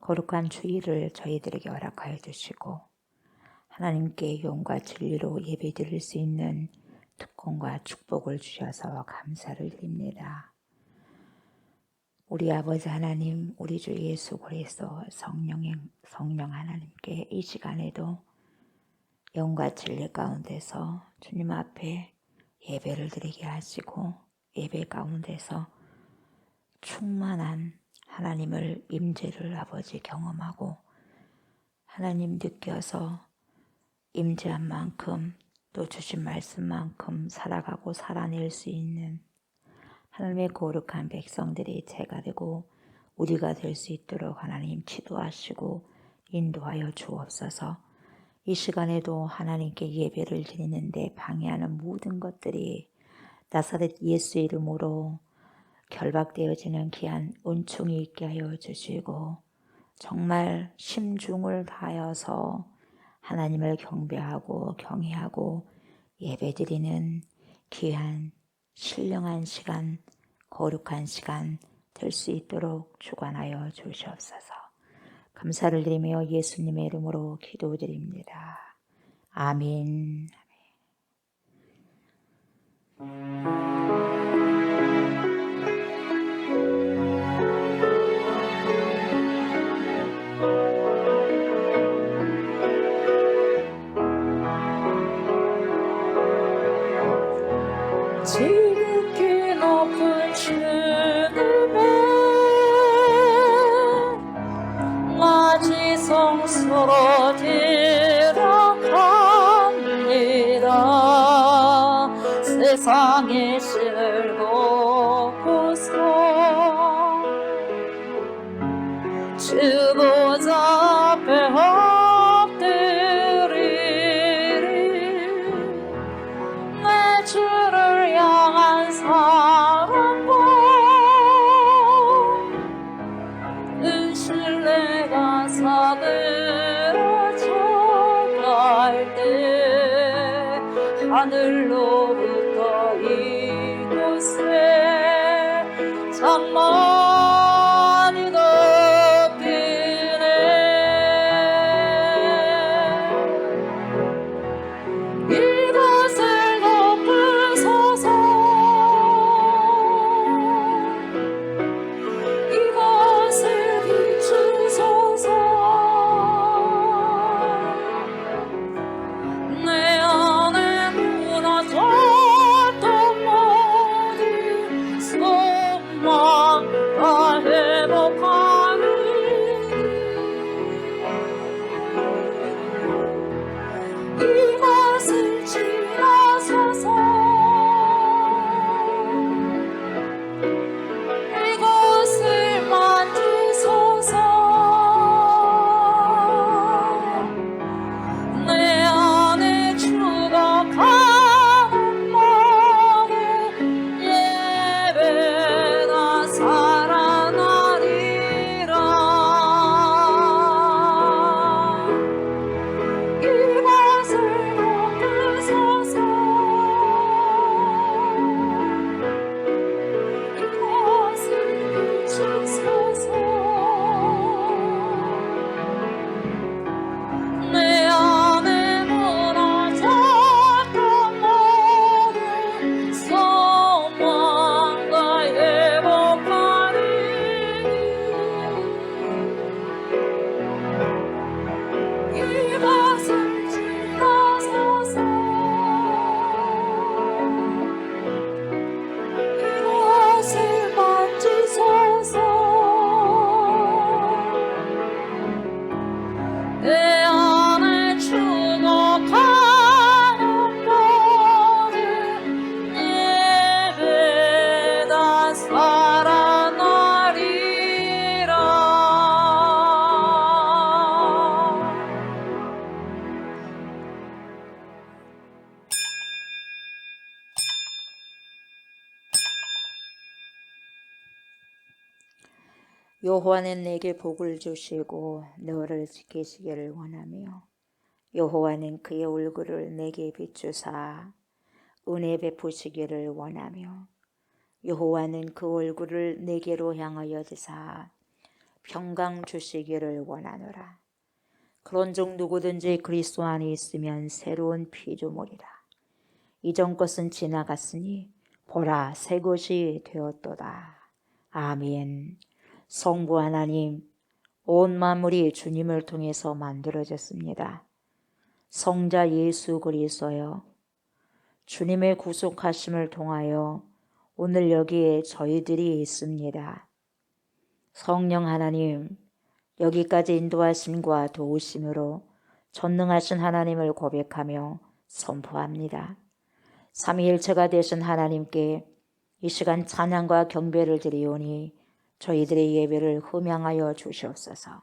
거룩한 주일을 저희들에게 허락하여 주시고 하나님께 영과 진리로 예배드릴 수 있는 특권과 축복을 주셔서 감사를 드립니다. 우리 아버지 하나님, 우리 주 예수 그리스도 성령 하나님께 이 시간에도 영과 진리 가운데서 주님 앞에 예배를 드리게 하시고 예배 가운데서 충만한 하나님을 임재를 아버지 경험하고 하나님 느껴서 임재한 만큼 또 주신 말씀만큼 살아가고 살아낼 수 있는 하나님의 거룩한 백성들이 제가 되고 우리가 될 수 있도록 하나님 지도하시고 인도하여 주옵소서. 이 시간에도 하나님께 예배를 드리는데 방해하는 모든 것들이 나사렛 예수 이름으로 결박되어지는 귀한 은총이 있게 하여 주시고 정말 심중을 다하여서 하나님을 경배하고 경외하고 예배드리는 귀한 신령한 시간, 거룩한 시간 될 수 있도록 주관하여 주시옵소서. 감사를 드리며 예수님의 이름으로 기도드립니다. 아멘. 지극히 높은 주님의 마지성소로 들어갑니다. 세상의 신을 보고서 주 보좌 앞에 엎드리리. 내 주를 향한 사랑과 은신뢰가 사그러져 갈 때 하늘로부터 이곳에 장만이 덮이네. 이것을 덮으소서. 이것을 비추소서. 내 안에 무너졌던 모든 소망 다 회복하니 이것을 지나서서 이것을 만지소서. 내 안에 죽어가는 모든 예배가 살아나리라. 이것을 덮으소서. 이것을 비추소서. 내 안에 무너졌던 모든 소망과 회복하리. 이것을 지나서서 이것을 만지소서. 내 안에 죽어가는 모든 예배가 살아나리라. 여호와는 내게 복을 주시고 너를 지키시기를 원하며 여호와는 그의 얼굴을 내게 비추사 은혜 베푸시기를 원하며 여호와는 그 얼굴을 내게로 향하여 드사 평강 주시기를 원하노라. 그런즉 누구든지 그리스도 안에 있으면 새로운 피조물이라. 이전 것은 지나갔으니 보라 새 것이 되었도다. 아멘. 성부 하나님, 온 만물이 주님을 통해서 만들어졌습니다. 성자 예수 그리스도여, 주님의 구속하심을 통하여 오늘 여기에 저희들이 있습니다. 성령 하나님, 여기까지 인도하심과 도우심으로 전능하신 하나님을 고백하며 선포합니다. 삼위일체가 되신 하나님께 이 시간 찬양과 경배를 드리오니 저희들의 예배를 흠양하여 주시옵소서.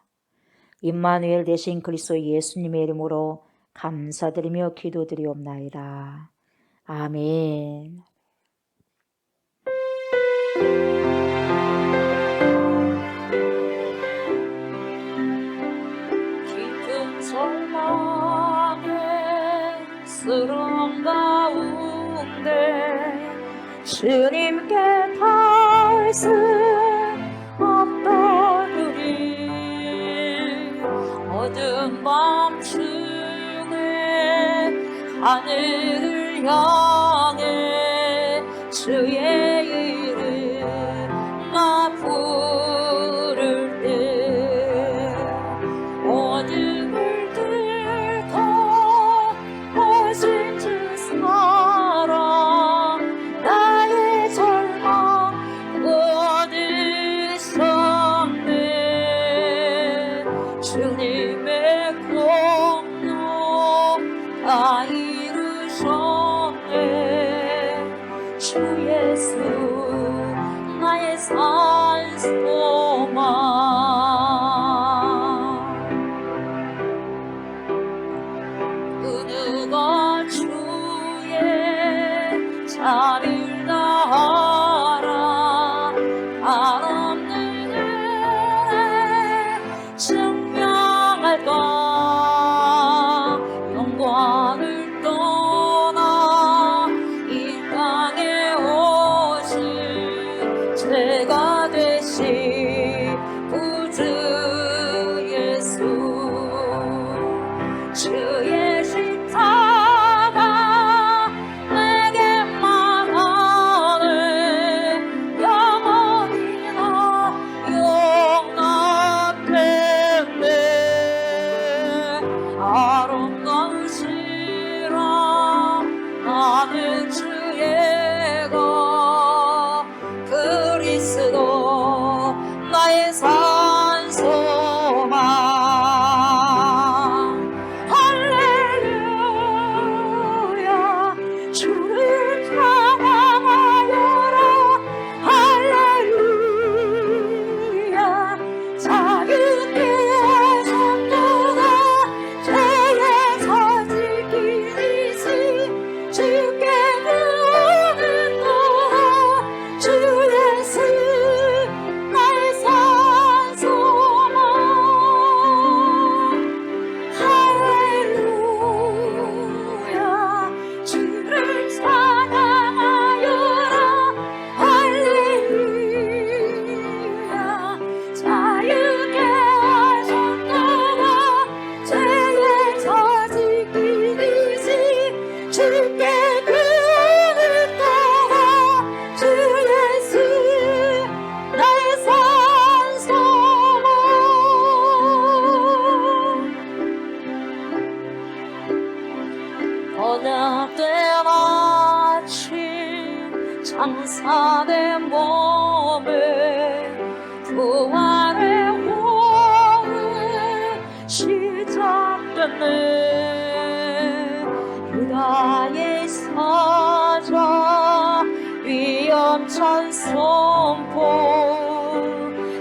임마누엘 되신 그리스도 예수님의 이름으로 감사드리며 기도드리옵나이다. 아멘. 깊은 절망에 쓰러움 가운데 주님께 닿을 수 없던 우리 어두운 밤중에 하늘을 향해 주의 이름 나 부를 때 어둠을 뚫고 오신 주 사랑 나의 절망 얻으셨네. 주님의 공로 다 이루셨네. 주 예수 나의 산소망. 그 누가 주의 자비를 다하라 한없는 은혜 증명할까. 영광을 떠나 이 땅에 오신 죄가 되신 구주 예수. 주의 십자가 내게 말하네. 영원히 나 용납했네. 아름다우시라 나는 주의가 그리스도 나의 산소망. 할렐루야 주를 찬양하여라. 할렐루야 자유케 하셨도다. 죄에서 지키시지 주께 부르노라. 주 예수 나의 산소망. 할렐루야 주를 찬양하여라. 할렐루야 자유케 하셨도다. 죄에서 지키시지 주께 부르노라. 주 예수 나의 산소망. 언약된 아침 장사된 몸에 부활의 호흡 시작됐네. 유다의 사자 위험천 선포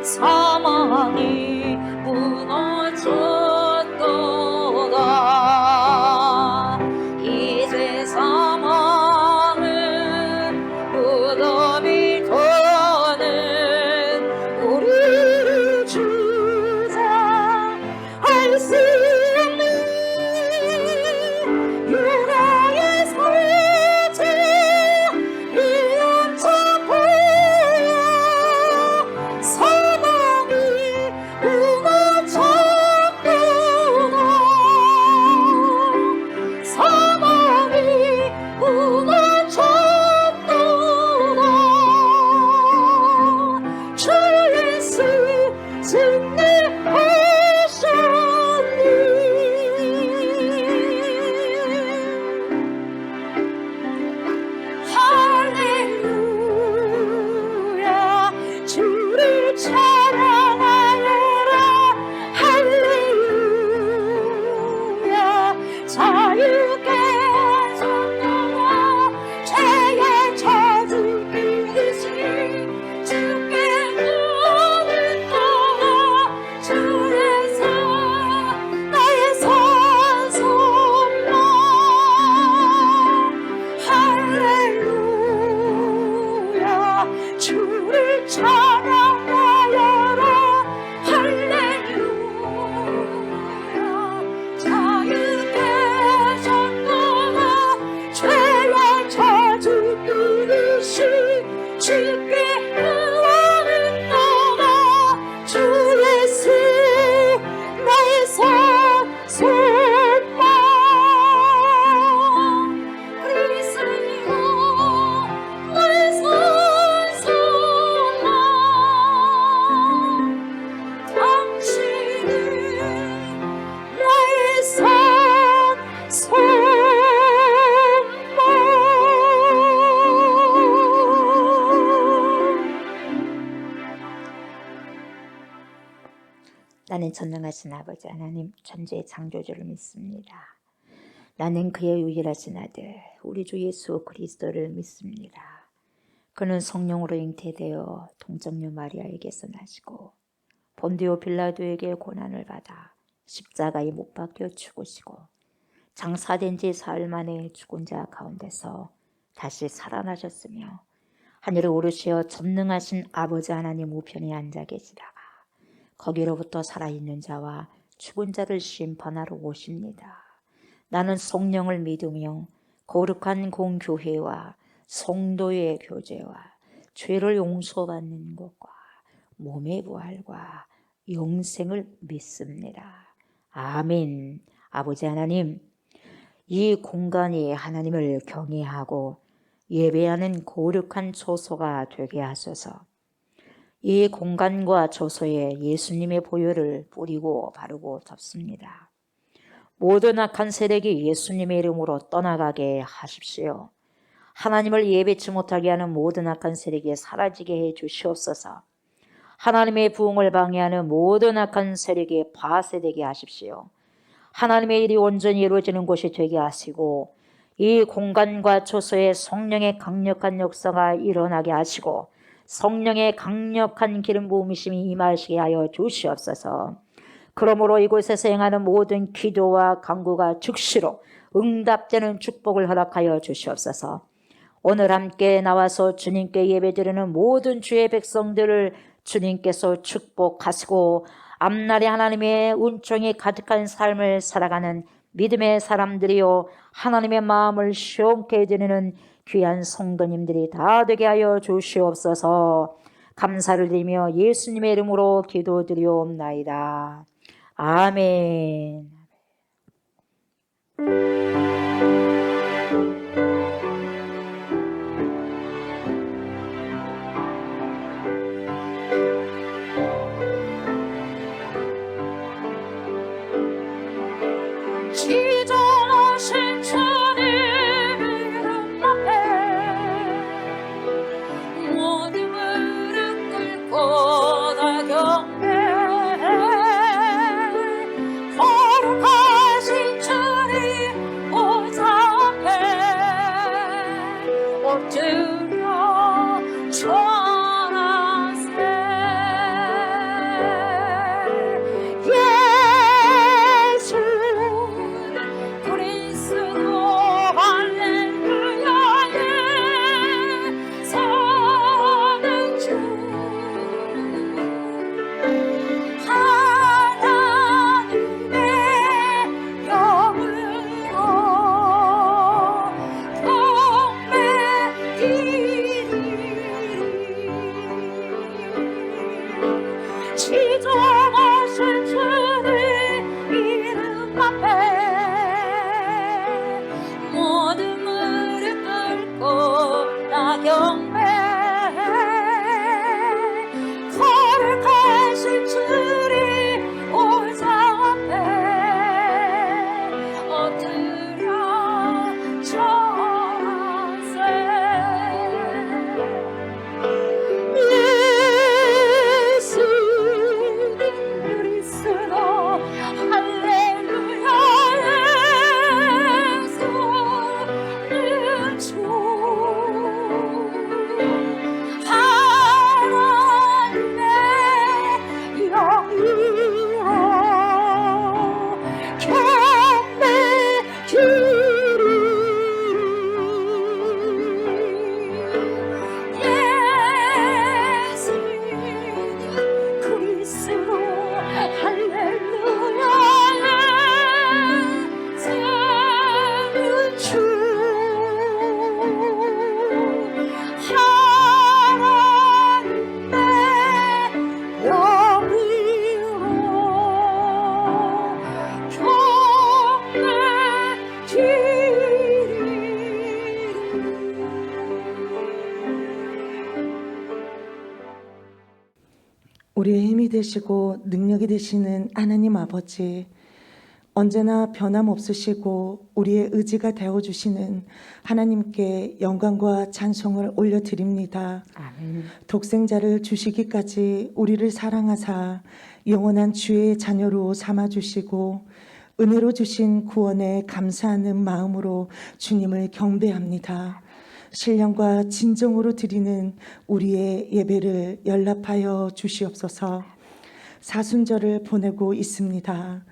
사망이 무너졌도다. 이제 사망은 무덤이 되네. 전능하신 아버지 하나님, 천지의 창조주를 믿습니다. 나는 그의 유일하신 아들 우리 주 예수 그리스도를 믿습니다. 그는 성령으로 잉태되어 동정녀 마리아에게서 나시고 본디오 빌라도에게 고난을 받아 십자가에 못 박혀 죽으시고 장사된 지 사흘 만에 죽은 자 가운데서 다시 살아나셨으며 하늘에 오르시어 전능하신 아버지 하나님 우편에 앉아 계시다가 거기로부터 살아있는 자와 죽은 자를 심판하러 오십니다. 나는 성령을 믿으며 거룩한 공교회와 성도의 교제와 죄를 용서받는 것과 몸의 부활과 영생을 믿습니다. 아멘. 아버지 하나님, 이 공간이 하나님을 경외하고 예배하는 거룩한 처소가 되게 하소서. 이 공간과 처소에 예수님의 보혈을 뿌리고 바르고 덮습니다. 모든 악한 세력이 예수님의 이름으로 떠나가게 하십시오. 하나님을 예배치 못하게 하는 모든 악한 세력이 사라지게 해 주시옵소서. 하나님의 부흥을 방해하는 모든 악한 세력이 파쇄되게 하십시오. 하나님의 일이 온전히 이루어지는 곳이 되게 하시고 이 공간과 처소에 성령의 강력한 역사가 일어나게 하시고 성령의 강력한 기름 부으심이 임하시게 하여 주시옵소서. 그러므로 이곳에서 행하는 모든 기도와 간구가 즉시로 응답되는 축복을 허락하여 주시옵소서. 오늘 함께 나와서 주님께 예배드리는 모든 주의 백성들을 주님께서 축복하시고 앞날에 하나님의 은총이 가득한 삶을 살아가는 믿음의 사람들이요 하나님의 마음을 시원케 해드리는 귀한 성도님들이 다 되게 하여 주시옵소서. 감사를 드리며 예수님의 이름으로 기도드리옵나이다. 아멘. 지존하신 주님 이름 앞에 모든 무릎 꿇고 다 경배해. 거룩하신 주님 보좌 앞에 엎드려 전하세. 예수 그리스도 할렐루야에 사는 주 하나님의 영으로 경배드리리. 지존하신 주님 이름 앞에 모든 무릎 꿇고 나 경배해. 거룩하신 주님 보좌 앞에 엎드려 절하세. 예수님 그리스도 할렐루야에 사는 주 하나님의 영으로 경배드리리. 예수님 그리스도 할렐루야에 사는 주 하나님의 영으로 우리의 힘이 되시고 능력이 되시는 하나님 아버지, 언제나 변함없으시고 우리의 의지가 되어주시는 하나님께 영광과 찬송을 올려드립니다. 아멘. 독생자를 주시기까지 우리를 사랑하사 영원한 주의 자녀로 삼아주시고 은혜로 주신 구원에 감사하는 마음으로 주님을 경배합니다. 신령과 진정으로 드리는 우리의 예배를 연락하여 주시옵소서. 사순절을 보내고 있습니다.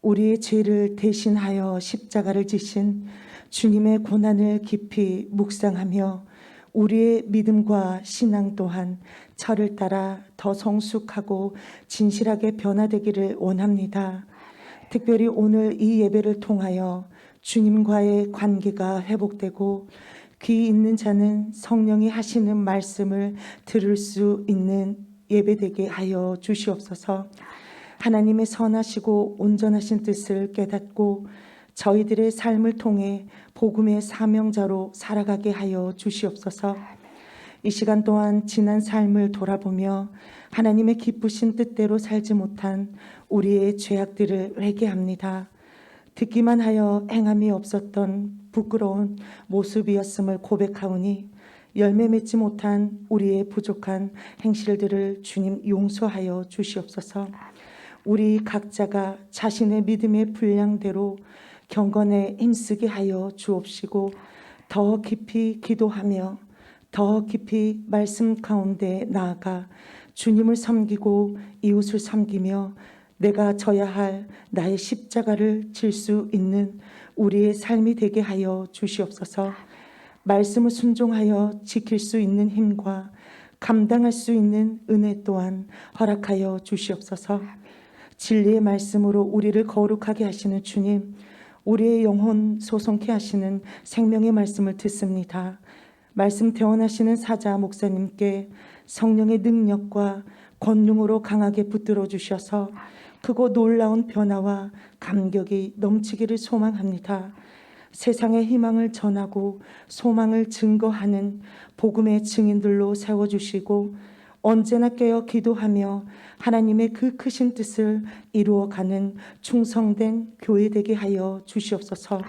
우리의 죄를 대신하여 십자가를 지신 주님의 고난을 깊이 묵상하며 우리의 믿음과 신앙 또한 철을 따라 더 성숙하고 진실하게 변화되기를 원합니다. 특별히 오늘 이 예배를 통하여 주님과의 관계가 회복되고 귀 있는 자는 성령이 하시는 말씀을 들을 수 있는 예배되게 하여 주시옵소서. 하나님의 선하시고 온전하신 뜻을 깨닫고 저희들의 삶을 통해 복음의 사명자로 살아가게 하여 주시옵소서. 이 시간 동안 지난 삶을 돌아보며 하나님의 기쁘신 뜻대로 살지 못한 우리의 죄악들을 회개합니다. 듣기만 하여 행함이 없었던 부끄러운 모습이었음을 고백하오니 열매 맺지 못한 우리의 부족한 행실들을 주님 용서하여 주시옵소서. 우리 각자가 자신의 믿음의 분량대로 경건에 힘쓰게 하여 주옵시고 더 깊이 기도하며 더 깊이 말씀 가운데 나아가 주님을 섬기고 이웃을 섬기며 내가 져야 할 나의 십자가를 질 수 있는 우리의 삶이 되게 하여 주시옵소서. 말씀을 순종하여 지킬 수 있는 힘과 감당할 수 있는 은혜 또한 허락하여 주시옵소서. 진리의 말씀으로 우리를 거룩하게 하시는 주님, 우리의 영혼 소송케 하시는 생명의 말씀을 듣습니다. 말씀 대원하시는 사자 목사님께 성령의 능력과 권능으로 강하게 붙들어 주셔서 크고 놀라운 변화와 감격이 넘치기를 소망합니다. 세상의 희망을 전하고 소망을 증거하는 복음의 증인들로 세워주시고 언제나 깨어 기도하며 하나님의 그 크신 뜻을 이루어가는 충성된 교회 되게 하여 주시옵소서.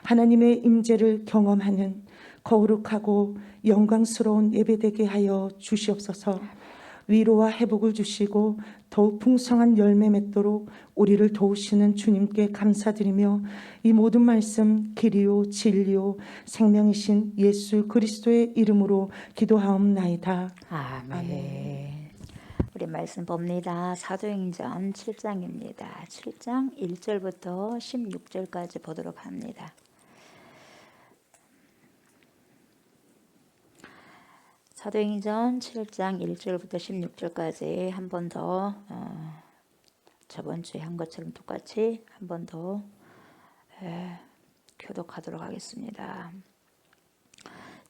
하나님의 임재를 경험하는 거룩하고 영광스러운 예배되게 하여 주시옵소서. 위로와 회복을 주시고 더욱 풍성한 열매 맺도록 우리를 도우시는 주님께 감사드리며 이 모든 말씀 길이요 진리요 생명이신 예수 그리스도의 이름으로 기도하옵나이다. 아멘. 우리 말씀 봅니다. 사도행전 7장입니다. 7장 1절부터 16절까지 보도록 합니다. 사도행전 7장 1절부터 16절까지 한 번 더 저번 주에 한 것처럼 똑같이 한 번 더 교독하도록 하겠습니다.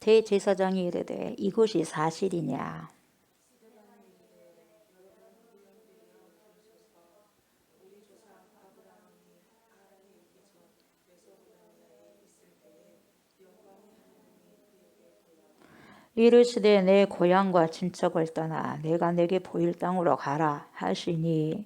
대제사장이 이르되 이것이 사실이냐? 이르시되 내 고향과 친척을 떠나 내가 내게 보일 땅으로 가라 하시니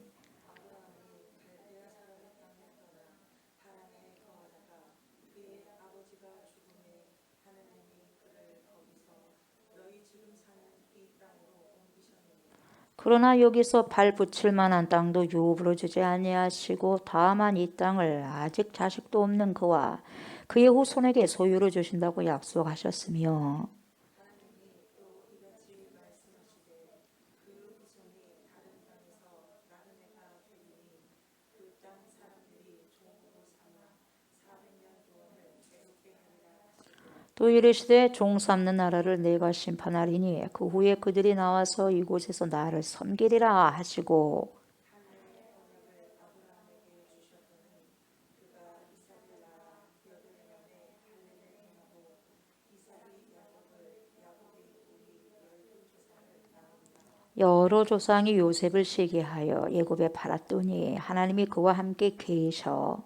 그러나 여기서 발 붙일 만한 땅도 유업으로 주지 아니하시고 다만 이 땅을 아직 자식도 없는 그와 그의 후손에게 소유로 주신다고 약속하셨으며 또 이르시되 종 삼는 나라를 내가 심판하리니 그 후에 그들이 나와서 이곳에서 나를 섬기리라 하시고 여러 조상이 요셉을 시기하여 애굽에 팔았더니 하나님이 그와 함께 계셔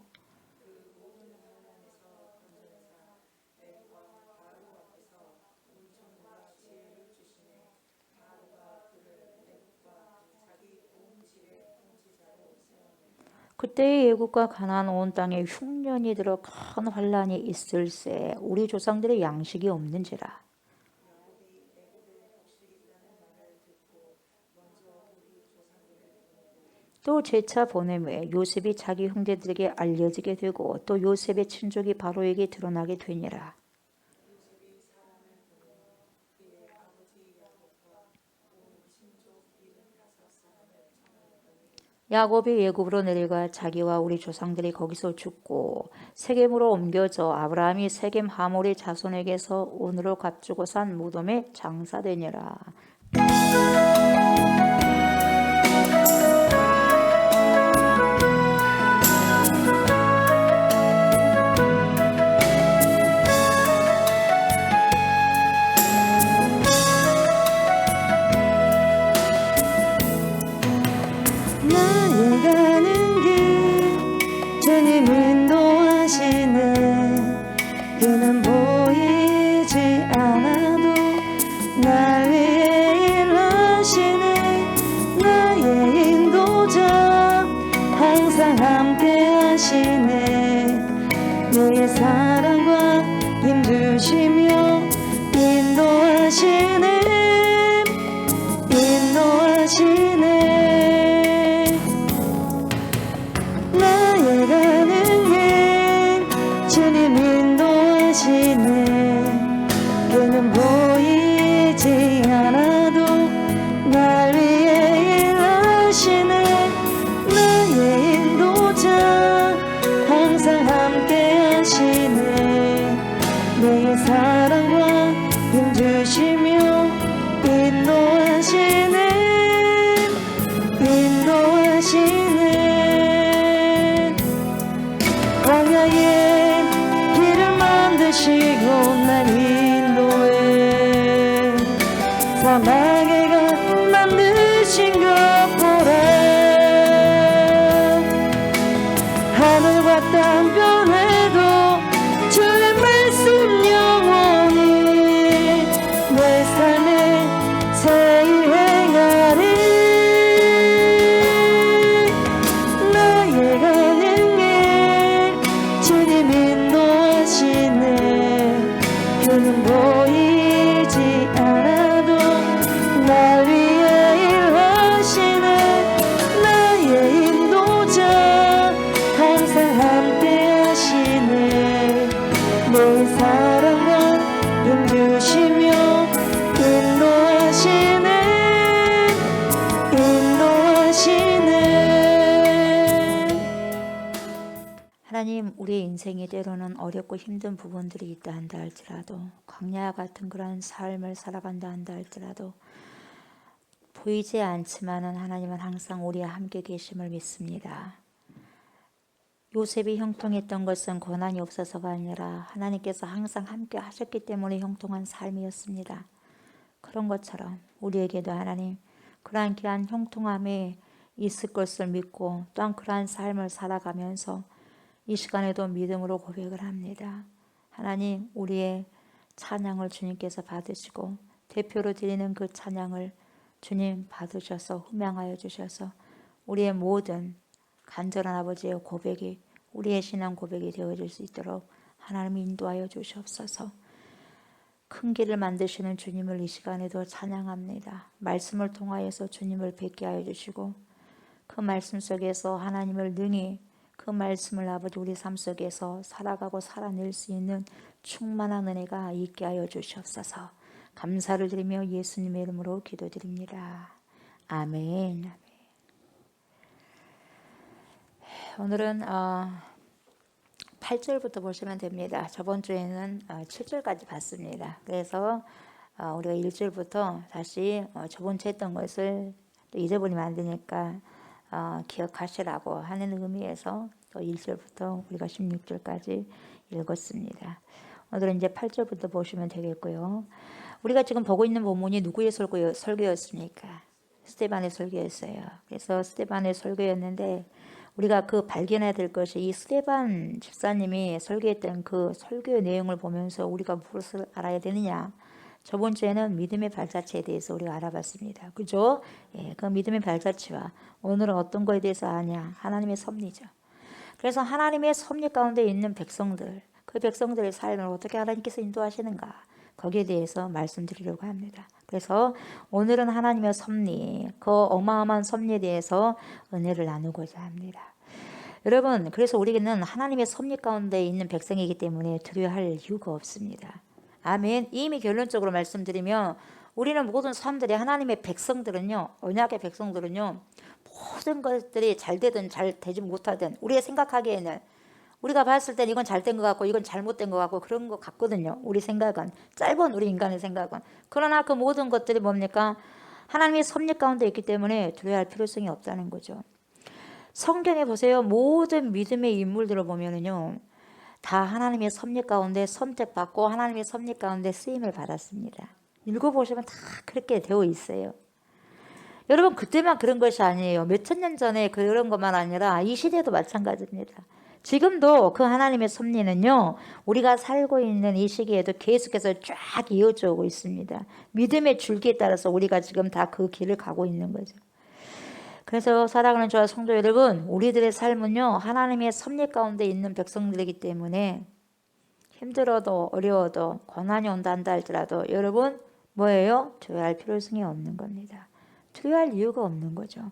그때의 애국과 가나안 온 땅에 흉년이 들어 큰 환란이 있을세 우리 조상들의 양식이 없는지라. 또 제차 보냄 후에 요셉이 자기 형제들에게 알려지게 되고 또 요셉의 친족이 바로에게 드러나게 되니라. 야곱이 애굽으로 내려가 자기와 우리 조상들이 거기서 죽고 세겜으로 옮겨져 아브라함이 세겜 하몰의 자손에게서 온으로 값주고 산 무덤에 장사되니라. 나의 가는 길 주님 인도하시네 그는 보이지 않아도 날 위해 일하시네 나의 인도자 항상 함께 하시네 내 사랑과 힘주시며 인도하시네 인도하시네 나의 가는 길 주님 인도하시네 그는 보이지 않아도 날 위해 일하시네 나의 인도자 항상 함께 하시네 내 사랑과 힘주시며 인도하시네 인도하시네 광야에 길을 만드시고 날 인도해 사막에 가 만드신 것 보라 하늘과 땅 변해도 주의 말씀 영원히 내 삶에 새일 행하리 나의 가는 길 주님 인도하시네 그는 보이지 않아도 날 위해 일하시네 나의 인도자 항상 함께 하시네 내 사랑과 힘주시며 인도하시네 인도하시네 하나님, 우리의 인생이 때로는 어렵고 힘든 부분들이 있다 한다 할지라도 광야 같은 그러한 삶을 살아간다 한다 할지라도 보이지 않지만은 하나님은 항상 우리와 함께 계심을 믿습니다. 요셉이 형통했던 것은 고난이 없어서가 아니라 하나님께서 항상 함께 하셨기 때문에 형통한 삶이었습니다. 그런 것처럼 우리에게도 하나님 그러한 귀한 형통함에 있을 것을 믿고 또한 그러한 삶을 살아가면서 이 시간에도 믿음으로 고백을 합니다. 하나님, 우리의 찬양을 주님께서 받으시고 대표로 드리는 그 찬양을 주님 받으셔서 흠양하여 주셔서 우리의 모든 간절한 아버지의 고백이 우리의 신앙 고백이 되어질 수 있도록 하나님 인도하여 주시옵소서. 큰 길을 만드시는 주님을 이 시간에도 찬양합니다. 말씀을 통하여서 주님을 뵙게 하여 주시고 그 말씀 속에서 하나님을 능히 그 말씀을 아버지 우리 삶 속에서 살아가고 살아낼 수 있는 충만한 은혜가 있게 하여 주시옵소서. 감사를 드리며 예수님의 이름으로 기도드립니다. 아멘. 오늘은 8절부터 보시면 됩니다. 저번 주에는 7절까지 봤습니다. 그래서 우리가 1절부터 다시 저번 주에 했던 것을 또 잊어버리면 안 되니까 기억하시라고 하는 의미에서 또 1절부터 우리가 16절까지 읽었습니다. 오늘은 이제 8절부터 보시면 되겠고요. 우리가 지금 보고 있는 본문이 누구의 설교였습니까? 스데반의 설교였어요. 그래서 스데반의 설교였는데 우리가 그 발견해야 될 것이 이 스데반 집사님이 설교했던 그 설교의 내용을 보면서 우리가 무엇을 알아야 되느냐? 저번 주에는 믿음의 발자취에 대해서 우리가 알아봤습니다. 그죠? 예, 그 믿음의 발자취와 오늘은 어떤 거에 대해서 아냐? 하나님의 섭리죠. 그래서 하나님의 섭리 가운데 있는 백성들, 그 백성들의 삶을 어떻게 하나님께서 인도하시는가? 거기에 대해서 말씀드리려고 합니다. 그래서 오늘은 하나님의 섭리, 그 어마어마한 섭리에 대해서 은혜를 나누고자 합니다. 여러분, 그래서 우리는 하나님의 섭리 가운데 있는 백성이기 때문에 두려워할 이유가 없습니다. 아멘. 이미 결론적으로 말씀드리면 우리는 모든 사람들이 하나님의 백성들은요, 언약의 백성들은요, 모든 것들이 잘 되든 잘 되지 못하든 우리가 생각하기에는, 우리가 봤을 땐 이건 잘 된 것 같고 이건 잘못된 것 같고 그런 것 같거든요. 우리 생각은, 짧은 우리 인간의 생각은. 그러나 그 모든 것들이 뭡니까? 하나님의 섭리 가운데 있기 때문에 두려워할 필요성이 없다는 거죠. 성경에 보세요. 모든 믿음의 인물들을 보면은요, 다 하나님의 섭리 가운데 선택받고 하나님의 섭리 가운데 쓰임을 받았습니다. 읽어보시면 다 그렇게 되어 있어요. 여러분, 그때만 그런 것이 아니에요. 몇천 년 전에 그런 것만 아니라 이 시대도 마찬가지입니다. 지금도 그 하나님의 섭리는요, 우리가 살고 있는 이 시기에도 계속해서 쫙 이어져 오고 있습니다. 믿음의 줄기에 따라서 우리가 지금 다 그 길을 가고 있는 거죠. 그래서 사랑하는 저와 성도 여러분, 우리들의 삶은요, 하나님의 섭리 가운데 있는 백성들이기 때문에 힘들어도 어려워도 고난이 온다 한다 할지라도 여러분 뭐예요? 두려워할 필요성이 없는 겁니다. 두려워할 이유가 없는 거죠.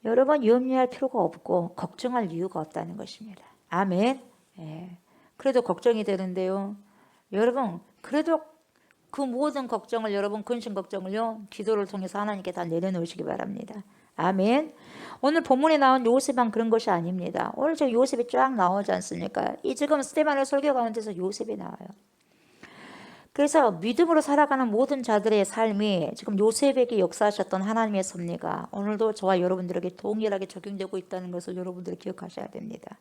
여러분, 염려할 필요가 없고 걱정할 이유가 없다는 것입니다. 아멘. 예. 그래도 걱정이 되는데요, 여러분, 그래도 그 모든 걱정을, 여러분 근심 걱정을요, 기도를 통해서 하나님께 다 내려놓으시기 바랍니다. 아멘. 오늘 본문에 나온 요셉은 그런 것이 아닙니다. 오늘 저 요셉이 쫙 나오지 않습니까? 이 지금 스테반의 설교 가운데서 요셉이 나와요. 그래서 믿음으로 살아가는 모든 자들의 삶이 지금 요셉에게 역사하셨던 하나님의 섭리가 오늘도 저와 여러분들에게 동일하게 적용되고 있다는 것을 여러분들이 기억하셔야 됩니다.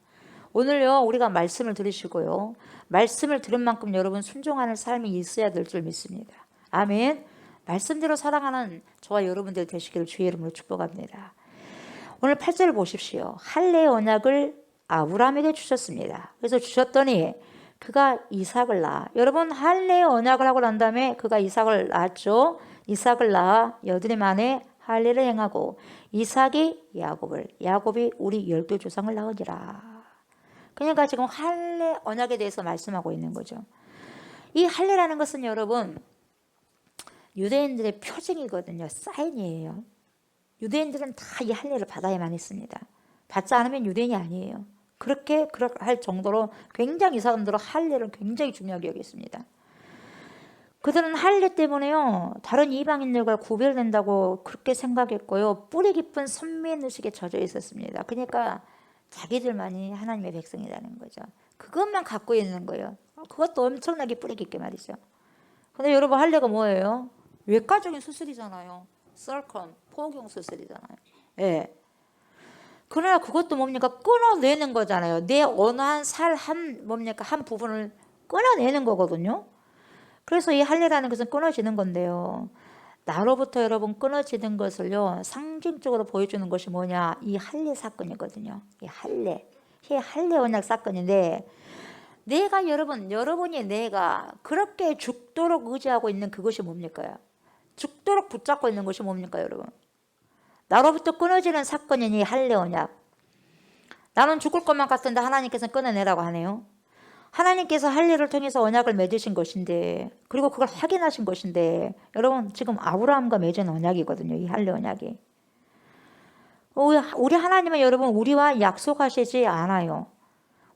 오늘요, 우리가 말씀을 들으시고요, 말씀을 들은 만큼 여러분 순종하는 삶이 있어야 될 줄 믿습니다. 아멘. 말씀대로 살아가는 저와 여러분들 되시기를 주의 이름으로 축복합니다. 오늘 8절을 보십시오. 할례의 언약을 아브라함에게 주셨습니다. 그래서 주셨더니 그가 이삭을 낳아. 여러분, 할례의 언약을 하고 난 다음에 그가 이삭을 낳았죠. 이삭을 낳아 여드레 만에 할례를 행하고 이삭이 야곱이 우리 12조상을 낳으니라. 그러니까 지금 할례 언약에 대해서 말씀하고 있는 거죠. 이 할례라는 것은 여러분, 유대인들의 표징이거든요. 사인이에요. 유대인들은 다 이 할례를 받아야만 했습니다. 받지 않으면 유대인이 아니에요. 그렇게 할 정도로 굉장히 이 사람들은 할례를 굉장히 중요하게 여겼습니다. 그들은 할례 때문에요, 다른 이방인들과 구별된다고 그렇게 생각했고요, 뿌리 깊은 선민의식에 젖어 있었습니다. 그러니까 자기들만이 하나님의 백성이라는 거죠. 그것만 갖고 있는 거예요. 그것도 엄청나게 뿌리 깊게 말이죠. 근데 여러분, 할례가 뭐예요? 외과적인 수술이잖아요. 설컨, 포경 수술이잖아요. 예. 그러나 그것도 뭡니까? 끊어내는 거잖아요. 내 어느 한 살 뭡니까? 한 부분을 끊어내는 거거든요. 그래서 이 할례라는 것은 끊어지는 건데요, 나로부터 여러분 끊어지는 것을요, 상징적으로 보여주는 것이 뭐냐? 이 할례 사건이거든요. 이 할례 언약 사건인데, 내가 여러분이 내가 그렇게 죽도록 의지하고 있는 그것이 뭡니까? 죽도록 붙잡고 있는 것이 뭡니까, 여러분? 나로부터 끊어지는 사건이니 할례 언약. 나는 죽을 것만 같은데 하나님께서는 끊어내라고 하네요. 하나님께서 할례를 통해서 언약을 맺으신 것인데, 그리고 그걸 확인하신 것인데, 여러분 지금 아브라함과 맺은 언약이거든요. 이 할례 언약이. 우리 하나님은 여러분 우리와 약속하시지 않아요.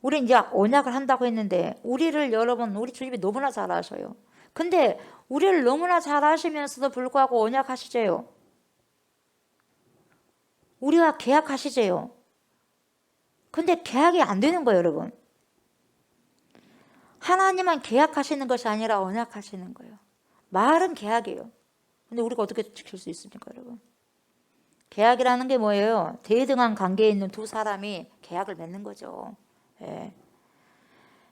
우리 이제 언약을 한다고 했는데 우리를 여러분, 우리 주님이 너무나 잘 아셔요. 근데 우리를 너무나 잘 아시면서도 불구하고 언약하시재요. 우리와 계약하시재요. 근데 계약이 안 되는 거예요, 여러분. 하나님은 계약하시는 것이 아니라 언약하시는 거예요. 말은 계약이에요. 근데 우리가 어떻게 지킬 수 있습니까, 여러분? 계약이라는 게 뭐예요? 대등한 관계에 있는 두 사람이 계약을 맺는 거죠. 예.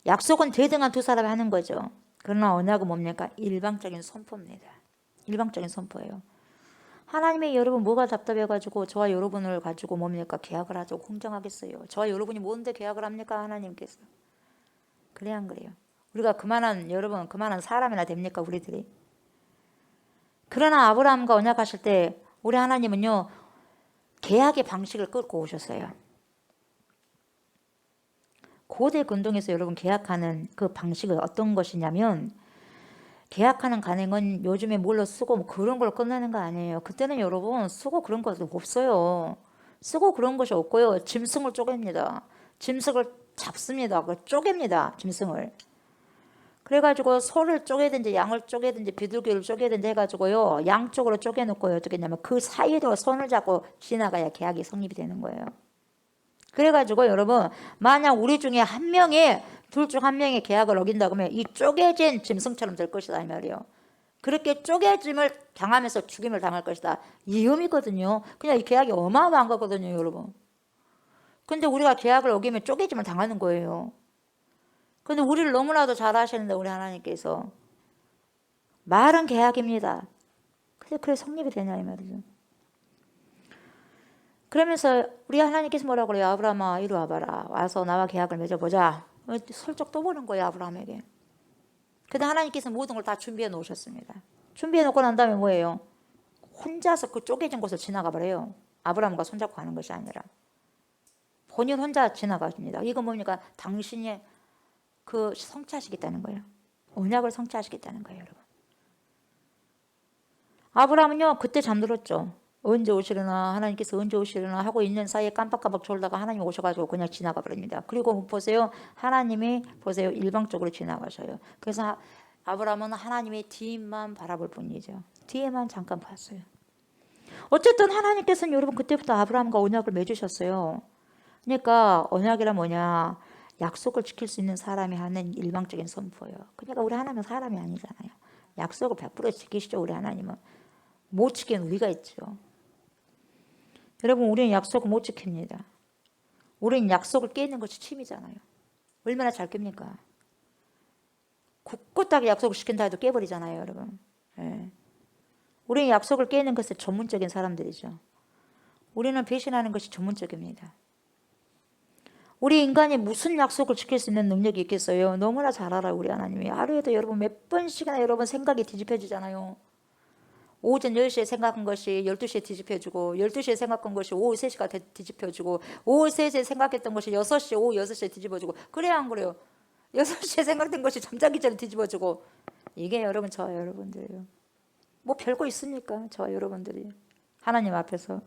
약속은 대등한 두 사람이 하는 거죠. 그러나 언약은 뭡니까? 일방적인 선포입니다. 일방적인 선포예요. 하나님의 여러분 뭐가 답답해가지고 저와 여러분을 가지고 뭡니까? 계약을 하자고 공정하겠어요. 저와 여러분이 뭔데 계약을 합니까? 하나님께서. 그래야 안 그래요? 우리가 그만한 사람이나 됩니까? 우리들이. 그러나 아브라함과 언약하실 때 우리 하나님은요, 계약의 방식을 끌고 오셨어요. 고대 근동에서 여러분 계약하는 그 방식은 어떤 것이냐면, 계약하는 간행은 요즘에 뭘로 쓰고 뭐 그런 걸 끝내는 거 아니에요. 그때는 여러분 쓰고 그런 거 없어요. 쓰고 그런 것이 없고요. 짐승을 쪼갭니다. 짐승을 잡습니다. 그걸 쪼갭니다. 짐승을. 그래가지고 소를 쪼개든지 양을 쪼개든지 비둘기를 쪼개든지 해가지고요, 양쪽으로 쪼개놓고요, 어떻게 했냐면 그 사이로 손을 잡고 지나가야 계약이 성립이 되는 거예요. 그래가지고 여러분, 만약 우리 중에 한 명이, 둘 중 한 명이 계약을 어긴다 그러면 이 쪼개진 짐승처럼 될 것이다 이 말이에요. 그렇게 쪼개짐을 당하면서 죽임을 당할 것이다, 이 의미거든요. 그냥 이 계약이 어마어마한 거거든요 여러분. 근데 우리가 계약을 어기면 쪼개짐을 당하는 거예요. 근데 우리를 너무나도 잘 아시는데 우리 하나님께서 말은 계약입니다. 근데 그래 성립이 되냐 이 말이죠. 그러면서 우리 하나님께서 뭐라고 그래요? 아브라함아 이리 와봐라. 와서 나와 계약을 맺어보자. 슬쩍 또 보는 거예요 아브라함에게. 근데 하나님께서 모든 걸 다 준비해 놓으셨습니다. 준비해 놓고 난 다음에 뭐예요? 혼자서 그 쪼개진 곳을 지나가 버려요. 아브라함과 손잡고 가는 것이 아니라 본인 혼자 지나가십니다. 이건 뭡니까? 당신이 그 성취하시겠다는 거예요. 언약을 성취하시겠다는 거예요 여러분. 아브라함은요 그때 잠들었죠. 언제 오시려나, 하나님께서 언제 오시려나 하고 있는 사이에 깜빡깜빡 졸다가 하나님 오셔가지고 그냥 지나가 버립니다. 그리고 보세요, 하나님이 보세요 일방적으로 지나가셔요. 그래서 아브라함은 하나님의 뒤만 바라볼 뿐이죠. 뒤에만 잠깐 봤어요. 어쨌든 하나님께서는 여러분 그때부터 아브라함과 언약을 맺으셨어요. 그러니까 언약이란 뭐냐, 약속을 지킬 수 있는 사람이 하는 일방적인 선포예요. 그러니까 우리 하나님은 사람이 아니잖아요. 약속을 100% 지키시죠. 우리 하나님은. 못 지키는 우리가 있죠. 여러분 우리는 약속을 못 지킵니다. 우리는 약속을 깨는 것이 취미잖아요. 얼마나 잘 깹니까? 굳굳하게 약속을 시킨다 해도 깨버리잖아요 여러분. 예. 우리는 약속을 깨는 것에 전문적인 사람들이죠. 우리는 배신하는 것이 전문적입니다. 우리 인간이 무슨 약속을 지킬 수 있는 능력이 있겠어요? 너무나 잘 알아요 우리 하나님이. 하루에도 여러분 몇 번씩이나 여러분 생각이 뒤집혀지잖아요. 오전 10시에 생각한 것이 12시에 뒤집혀지고, 12시에 생각한 것이 오후 3시가 뒤집혀지고, 오후 3시에 생각했던 것이 6시, 오후 6시에 뒤집어지고, 그래야 안 그래요? 6시에 생각된 것이 잠자기 전에 뒤집어지고. 이게 여러분 저와 여러분들이에요. 뭐 별거 있습니까? 저와 여러분들이 하나님 앞에서.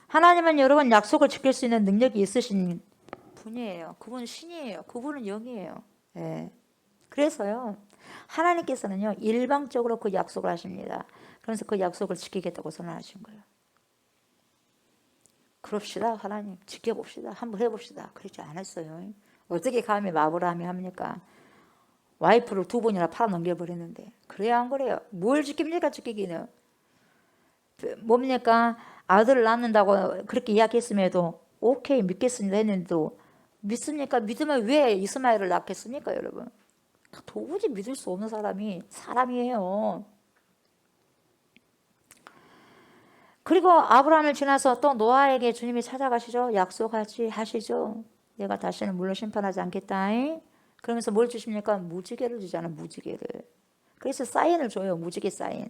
하나님은 여러분 약속을 지킬 수 있는 능력이 있으신 분이에요. 그분은 신이에요. 그분은 영이에요. 예. 그래서요 하나님께서는요 일방적으로 그 약속을 하십니다. 그래서 그 약속을 지키겠다고 선언하신 거예요. 그럽시다 하나님, 지켜봅시다, 한번 해봅시다. 그렇지 않았어요. 어떻게 감히 아브라함이 합니까? 와이프를 2번이나 팔아 넘겨버렸는데. 그래야 안 그래요? 뭘 지킵니까? 지키기는 뭡니까? 아들을 낳는다고 그렇게 이야기했음에도 오케이 믿겠습니다 했는데도 믿습니까? 믿으면 왜 이스마엘을 낳겠습니까 여러분? 도무지 믿을 수 없는 사람이 사람이에요. 그리고 아브라함을 지나서 또 노아에게 주님이 찾아가시죠. 약속하시죠. 내가 다시는 물로 심판하지 않겠다. 그러면서 뭘 주십니까? 무지개를 주잖아요. 무지개를. 그래서 사인을 줘요. 무지개 사인.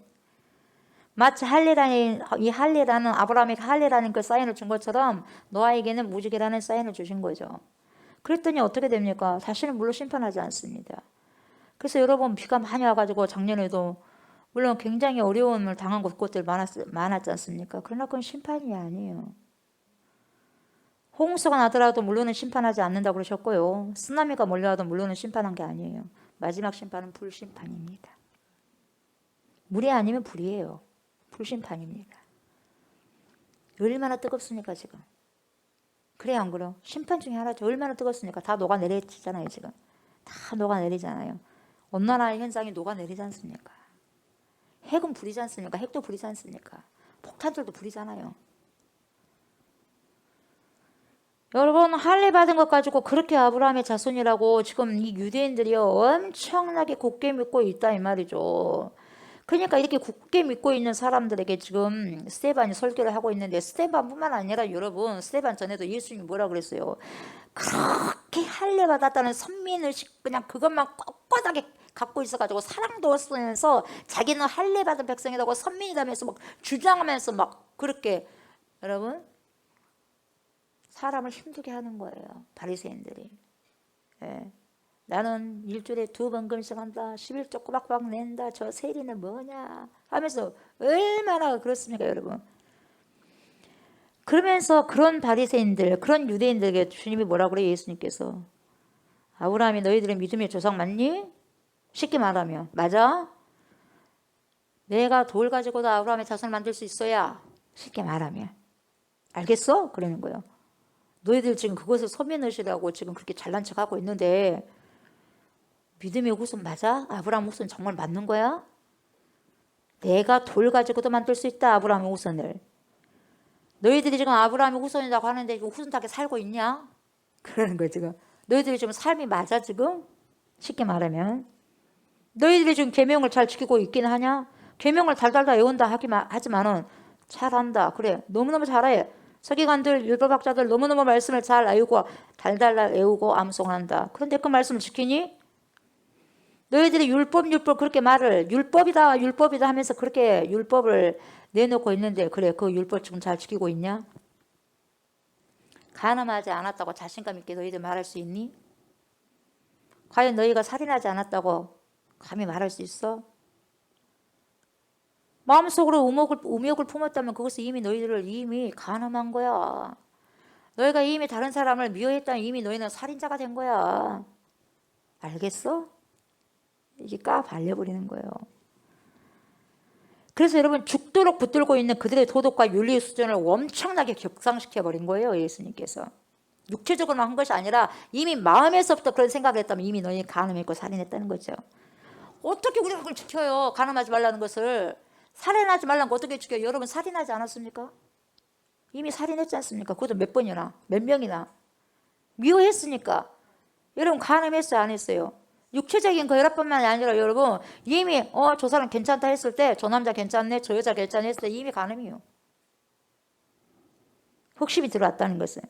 마치 이 할례라는, 아브라함에게 할례라는 그 사인을 준 것처럼 노아에게는 무지개라는 사인을 주신 거죠. 그랬더니 어떻게 됩니까? 다시는 물로 심판하지 않습니다. 그래서 여러분 비가 많이 와가지고 작년에도 물론 굉장히 어려움을 당한 곳들 많았지 않습니까? 그러나 그건 심판이 아니에요. 홍수가 나더라도 물론은 심판하지 않는다고 그러셨고요. 쓰나미가 몰려와도 물론은 심판한 게 아니에요. 마지막 심판은 불심판입니다. 물이 아니면 불이에요. 불심판입니다. 얼마나 뜨겁습니까 지금? 그래 안 그래요? 심판 중에 하나죠. 얼마나 뜨겁습니까? 다 녹아내리잖아요 지금. 다 녹아내리잖아요. 온난화의 현상이 녹아내리지 않습니까? 핵은 불이지 않습니까? 핵도 불이지 않습니까? 폭탄들도 불이잖아요. 여러분 할례 받은 것 가지고 그렇게 아브라함의 자손이라고 지금 이 유대인들이 엄청나게 굳게 믿고 있다 이 말이죠. 그러니까 이렇게 굳게 믿고 있는 사람들에게 지금 스데반이 설교를 하고 있는데, 스데반뿐만 아니라 여러분 스데반 전에도 예수님이 뭐라 그랬어요? 그렇게 할례 받았다는 선민의식 그냥 그것만 꼿꼿하게 갖고 있어가지고 사랑도 쓰면서 자기는 할례 받은 백성이라고 선민이라면서 막 주장하면서 막 그렇게 여러분 사람을 힘들게 하는 거예요. 바리새인들이. 예. 나는 일주일에 2번 금식한다. 11조 꼬박꼬박 낸다. 저 세리는 뭐냐 하면서 얼마나 그렇습니까 여러분. 그러면서 그런 바리새인들 그런 유대인들에게 주님이 뭐라고 그래요. 예수님께서 아브라함이 너희들의 믿음의 조상 맞니? 쉽게 말하면 맞아? 내가 돌 가지고도 아브라함의 자손을 만들 수 있어야 쉽게 말하면 알겠어? 그러는 거예요. 너희들 지금 그것을 소민의식이라고 지금 그렇게 잘난 척하고 있는데 믿음의 후손 맞아? 아브라함 후손 정말 맞는 거야? 내가 돌 가지고도 만들 수 있다. 아브라함의 후손을. 너희들이 지금 아브라함의 후손이라고 하는데 후손답게 살고 있냐? 그러는 거예요 지금. 너희들이 지금 삶이 맞아 지금? 쉽게 말하면 너희들이 지금 계명을 잘 지키고 있긴 하냐? 계명을 달달달 외운다 하지만은 잘한다. 그래 너무너무 잘해. 서기관들 율법학자들 너무너무 말씀을 잘 외우고 달달달 외우고 암송한다. 그런데 그 말씀을 지키니? 너희들이 율법 그렇게 말을 율법이다 하면서 그렇게 율법을 내놓고 있는데 그래 그 율법 지금 잘 지키고 있냐? 간음하지 않았다고 자신감 있게 너희들 말할 수 있니? 과연 너희가 살인하지 않았다고 감히 말할 수 있어? 마음속으로 음욕을 품었다면 그것은 이미 너희들을 이미 간음한 거야. 너희가 이미 다른 사람을 미워했다면 이미 너희는 살인자가 된 거야. 알겠어? 이게 발려버리는 거예요. 그래서 여러분 죽도록 붙들고 있는 그들의 도덕과 윤리 수준을 엄청나게 격상시켜버린 거예요. 예수님께서. 육체적으로만 한 것이 아니라 이미 마음에서부터 그런 생각을 했다면 이미 너희 간음했고 살인했다는 거죠. 어떻게 우리가 그걸 지켜요? 간음하지 말라는 것을. 살인하지 말라는 거 어떻게 지켜요? 여러분 살인하지 않았습니까? 이미 살인했지 않습니까? 그것도 몇 번이나 몇 명이나. 미워했으니까. 여러분 간음했어요? 안 했어요? 육체적인 그 혈압뿐만이 아니라 여러분 이미 저 사람 괜찮다 했을 때 저 남자 괜찮네 저 여자 괜찮네 했을 때 이미 간음이요. 흑심이 들어왔다는 것은.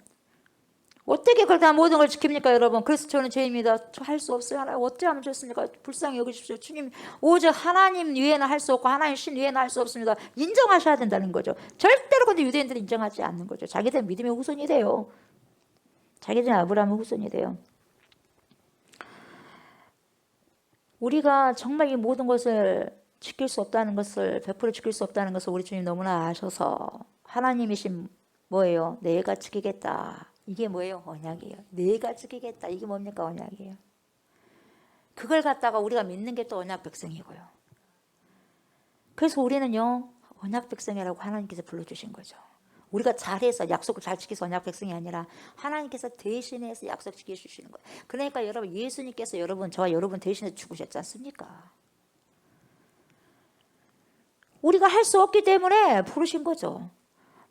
어떻게 그걸 다 모든 걸 지킵니까 여러분? 그래서 저는 죄입니다. 저 할 수 없어요. 하나님 어떻게 하면 좋습니까? 불쌍히 여기십시오. 주님 오직 하나님 위에는 할 수 없고 하나님 신 위에는 할 수 없습니다. 인정하셔야 된다는 거죠. 절대로 근데 유대인들은 인정하지 않는 거죠. 자기들은 믿음의 후손이 돼요. 자기들은 아브라함의 후손이 돼요. 우리가 정말 이 모든 것을 지킬 수 없다는 것을 100% 지킬 수 없다는 것을 우리 주님 너무나 아셔서 하나님이신 뭐예요? 내가 지키겠다. 이게 뭐예요? 언약이에요. 내가 지키겠다. 이게 뭡니까? 언약이에요. 그걸 갖다가 우리가 믿는 게 또 언약 백성이고요. 그래서 우리는요 언약 백성이라고 하나님께서 불러주신 거죠. 우리가 잘해서 약속을 잘 지켜서 언약 백성이 아니라 하나님께서 대신해서 약속 지켜주시는 거예요. 그러니까 여러분 예수님께서 저와 여러분 대신해 죽으셨지 않습니까? 우리가 할 수 없기 때문에 부르신 거죠.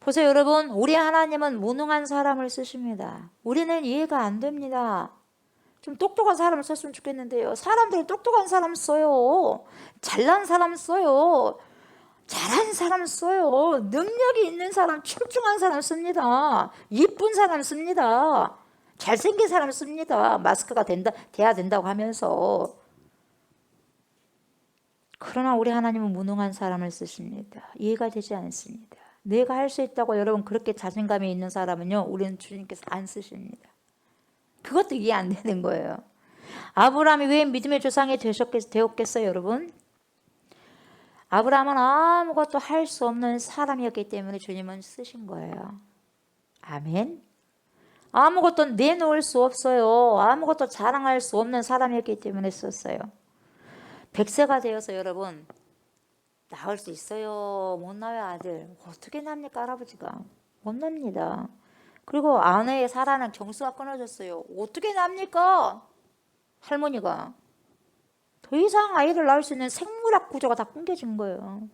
보세요 여러분 우리 하나님은 무능한 사람을 쓰십니다. 우리는 이해가 안 됩니다. 좀 똑똑한 사람을 썼으면 좋겠는데요. 사람들은 똑똑한 사람 써요. 잘난 사람 써요. 잘한 사람 써요. 능력이 있는 사람, 출중한 사람 씁니다. 이쁜 사람 씁니다. 잘생긴 사람 씁니다. 마스크가 돼야 된다고 하면서. 그러나 우리 하나님은 무능한 사람을 쓰십니다. 이해가 되지 않습니다. 내가 할 수 있다고 여러분 그렇게 자신감이 있는 사람은요 우리는 주님께서 안 쓰십니다. 그것도 이해 안 되는 거예요. 아브라함이 왜 믿음의 조상이 되었겠어요 여러분? 아브라함은 아무것도 할 수 없는 사람이었기 때문에 주님은 쓰신 거예요. 아멘. 아무것도 내놓을 수 없어요. 아무것도 자랑할 수 없는 사람이었기 때문에 썼어요. 100세가 되어서 여러분 낳을 수 있어요? 못 낳아요 아들? 어떻게 납니까 할아버지가? 못 납니다. 그리고 아내의 사라는 경수가 끊어졌어요. 어떻게 납니까? 할머니가. 더 이상 아이를 낳을 수 있는 생물학 구조가 다 끊겨진 거예요.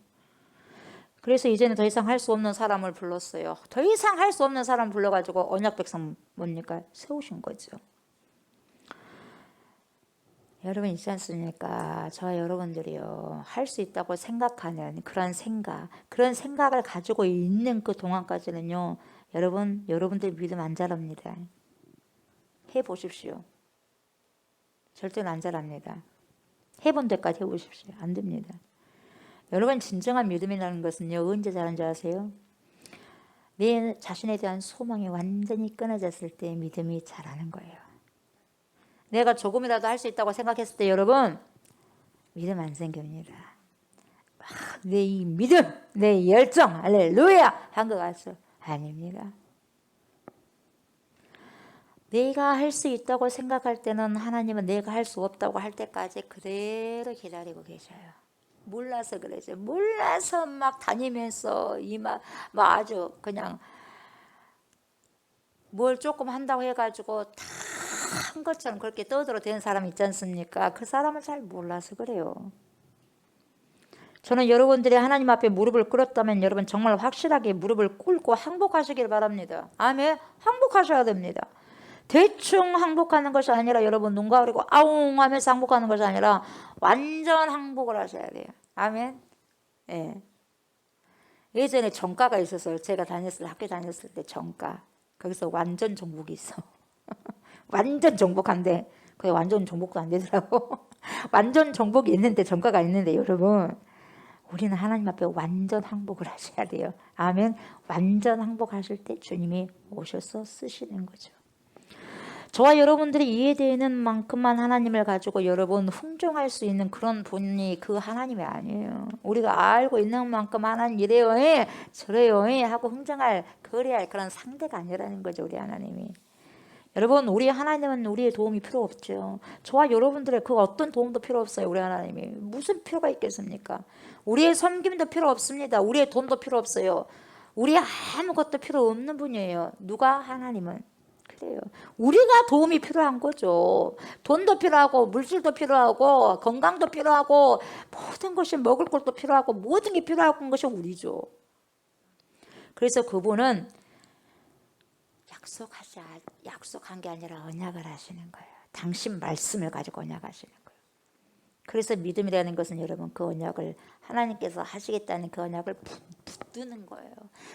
그래서 이제는 더 이상 할 수 없는 사람을 불렀어요. 더 이상 할 수 없는 사람 불러가지고 언약 백성 뭡니까? 세우신 거죠. 여러분 있지 않습니까? 저와 여러분들이요 할 수 있다고 생각하는 그런 생각을 가지고 있는 그 동안까지는요 여러분들 믿음 안 자랍니다. 해보십시오. 절대로 안 자랍니다. 해본 데까지 해보십시오. 안 됩니다. 여러분 진정한 믿음이라는 것은요. 언제 자라는 줄 아세요? 내 자신에 대한 소망이 완전히 끊어졌을 때 믿음이 자라는 거예요. 내가 조금이라도 할 수 있다고 생각했을 때 여러분 믿음 안 생깁니다. 내 이 믿음, 내 열정, 할렐루야 한 것 같소? 아닙니다. 내가 할 수 있다고 생각할 때는 하나님은 내가 할 수 없다고 할 때까지 그대로 기다리고 계셔요. 몰라서 그러죠. 몰라서 막 다니면서 막 아주 그냥 뭘 조금 한다고 해가지고 다 한 것처럼 그렇게 떠들어대는 사람 있지 않습니까? 그 사람을 잘 몰라서 그래요. 저는 여러분들이 하나님 앞에 무릎을 꿇었다면 여러분 정말 확실하게 무릎을 꿇고 항복하시길 바랍니다. 아멘. 항복하셔야 됩니다. 대충 항복하는 것이 아니라 여러분 눈 가리고 아웅 하면서 항복하는 것이 아니라 완전 항복을 하셔야 돼요. 아멘. 예. 예전에 정가가 있었어요. 제가 학교 다녔을 때 정가. 거기서 완전 정복이 있어. 완전 정복한데 그게 완전 정복도 안 되더라고. 완전 정복이 있는데 정가가 있는데 여러분 우리는 하나님 앞에 완전 항복을 하셔야 돼요. 아멘. 완전 항복하실 때 주님이 오셔서 쓰시는 거죠. 저와 여러분들이 이해되는 만큼만 하나님을 가지고 여러분 흥정할 수 있는 그런 분이 그 하나님이 아니에요. 우리가 알고 있는 만큼 하나님 이래요 저래요 하고 흥정할 거래할 그런 상대가 아니라는 거죠. 우리 하나님이. 여러분 우리 하나님은 우리의 도움이 필요 없죠. 저와 여러분들의 그 어떤 도움도 필요 없어요. 우리 하나님이. 무슨 필요가 있겠습니까? 우리의 섬김도 필요 없습니다. 우리의 돈도 필요 없어요. 우리 아무것도 필요 없는 분이에요. 누가? 하나님은. 그래요. 우리가 도움이 필요한 거죠. 돈도 필요하고 물질도 필요하고 건강도 필요하고 모든 것이 먹을 것도 필요하고 모든 게 필요한 것이 우리죠. 그래서 그분은 약속한 게 아니라 언약을 하시는 거예요. 당신 말씀을 가지고 언약하시는 거예요. 그래서 믿음이라는 것은 여러분 그 언약을 하나님께서 하시겠다는 그 언약을 붙드는 거예요.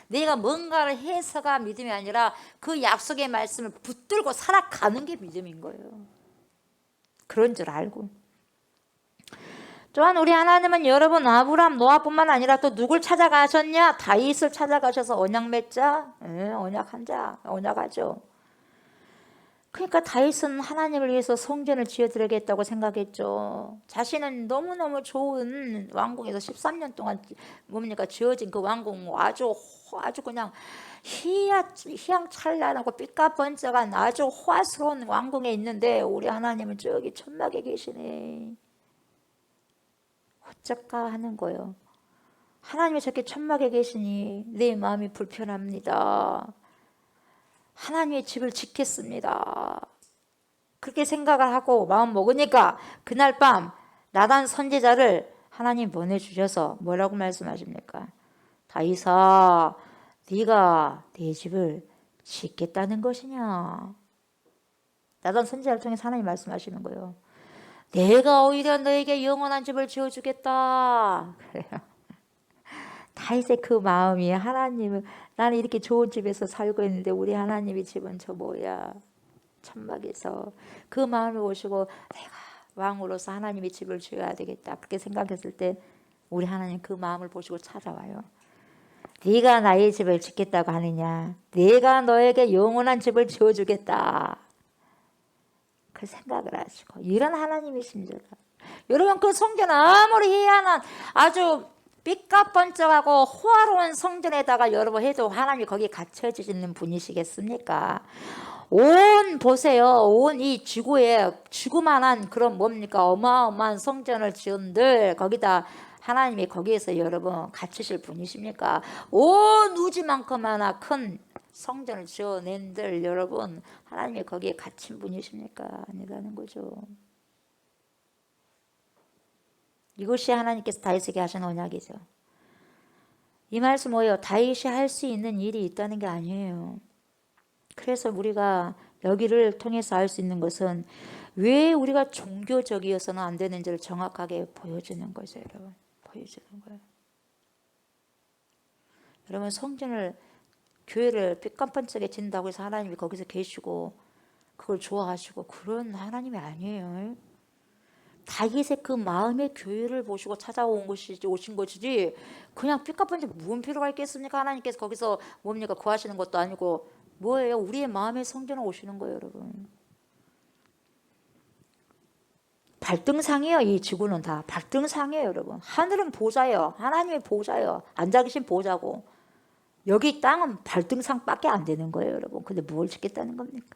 내가 뭔가를 해서가 믿음이 아니라 그 약속의 말씀을 붙들고 살아가는 게 믿음인 거예요. 그런 줄 알고. 또한 우리 하나님은 여러분 아브라함 노아뿐만 아니라 또 누굴 찾아가셨냐? 다윗을 찾아가셔서 언약 맺자. 언약하죠. 그러니까 다윗은 하나님을 위해서 성전을 지어드리겠다고 생각했죠. 자신은 너무너무 좋은 왕궁에서 13년 동안 지어진 그 왕궁 아주 그냥 희양찬란하고 삐까번쩍한 아주 화스러운 왕궁에 있는데 우리 하나님은 저기 천막에 계시네. 어쩔까 하는 거예요. 하나님이 저렇게 천막에 계시니 내 마음이 불편합니다. 하나님의 집을 짓겠습니다. 그렇게 생각을 하고 마음 먹으니까 그날 밤 나단 선지자를 하나님 보내주셔서 뭐라고 말씀하십니까? 다윗아 네가 내 집을 짓겠다는 것이냐. 나단 선지자를 통해서 하나님 말씀하시는 거예요. 내가 오히려 너에게 영원한 집을 지어주겠다. 그래요. 다윗의 그 마음이 하나님은 나는 이렇게 좋은 집에서 살고 있는데 우리 하나님의 집은 저 뭐야. 천막에서 그 마음을 오시고 내가 왕으로서 하나님의 집을 지어야 되겠다. 그렇게 생각했을 때 우리 하나님 그 마음을 보시고 찾아와요. 네가 나의 집을 짓겠다고 하느냐. 내가 너에게 영원한 집을 지어주겠다. 그 생각을 하시고 이런 하나님이십니다. 여러분 그 성전 아무리 희한한 아주 삐까번쩍하고 호화로운 성전에다가 여러분 해도 하나님이 거기에 갇혀지시는 분이시겠습니까? 보세요. 온 이 지구만한 그런 어마어마한 성전을 지은들 거기다 하나님이 거기에서 여러분 갇히실 분이십니까? 온 우주만큼이나 큰 성전을 지어낸들 여러분 하나님이 거기에 갇힌 분이십니까? 아니라는 거죠. 이것이 하나님께서 다윗에게 하신 언약이죠. 이 말씀 뭐예요? 다윗이 할 수 있는 일이 있다는 게 아니에요. 그래서 우리가 여기를 통해서 알 수 있는 것은 왜 우리가 종교적이어서는 안 되는지를 정확하게 보여주는 거죠. 여러분. 보여주는 거예요. 여러분 성전을 교회를 삐까뻔쩍에 진다고 해서 하나님이 거기서 계시고 그걸 좋아하시고 그런 하나님이 아니에요. 다윗의 그 마음의 교회를 보시고 찾아온 것이지, 오신 것이지 그냥 삐까뻔쩍 무슨 필요가 있겠습니까? 하나님께서 거기서 뭡니까? 구하시는 것도 아니고 뭐예요? 우리의 마음의 성전에 오시는 거예요, 여러분. 발등상이에요. 이 지구는 다 발등상이에요, 여러분. 하늘은 보좌예요. 하나님의 보좌예요. 앉아 계신 보좌고 여기 땅은 발등상밖에 안 되는 거예요, 여러분. 근데 뭘 짓겠다는 겁니까?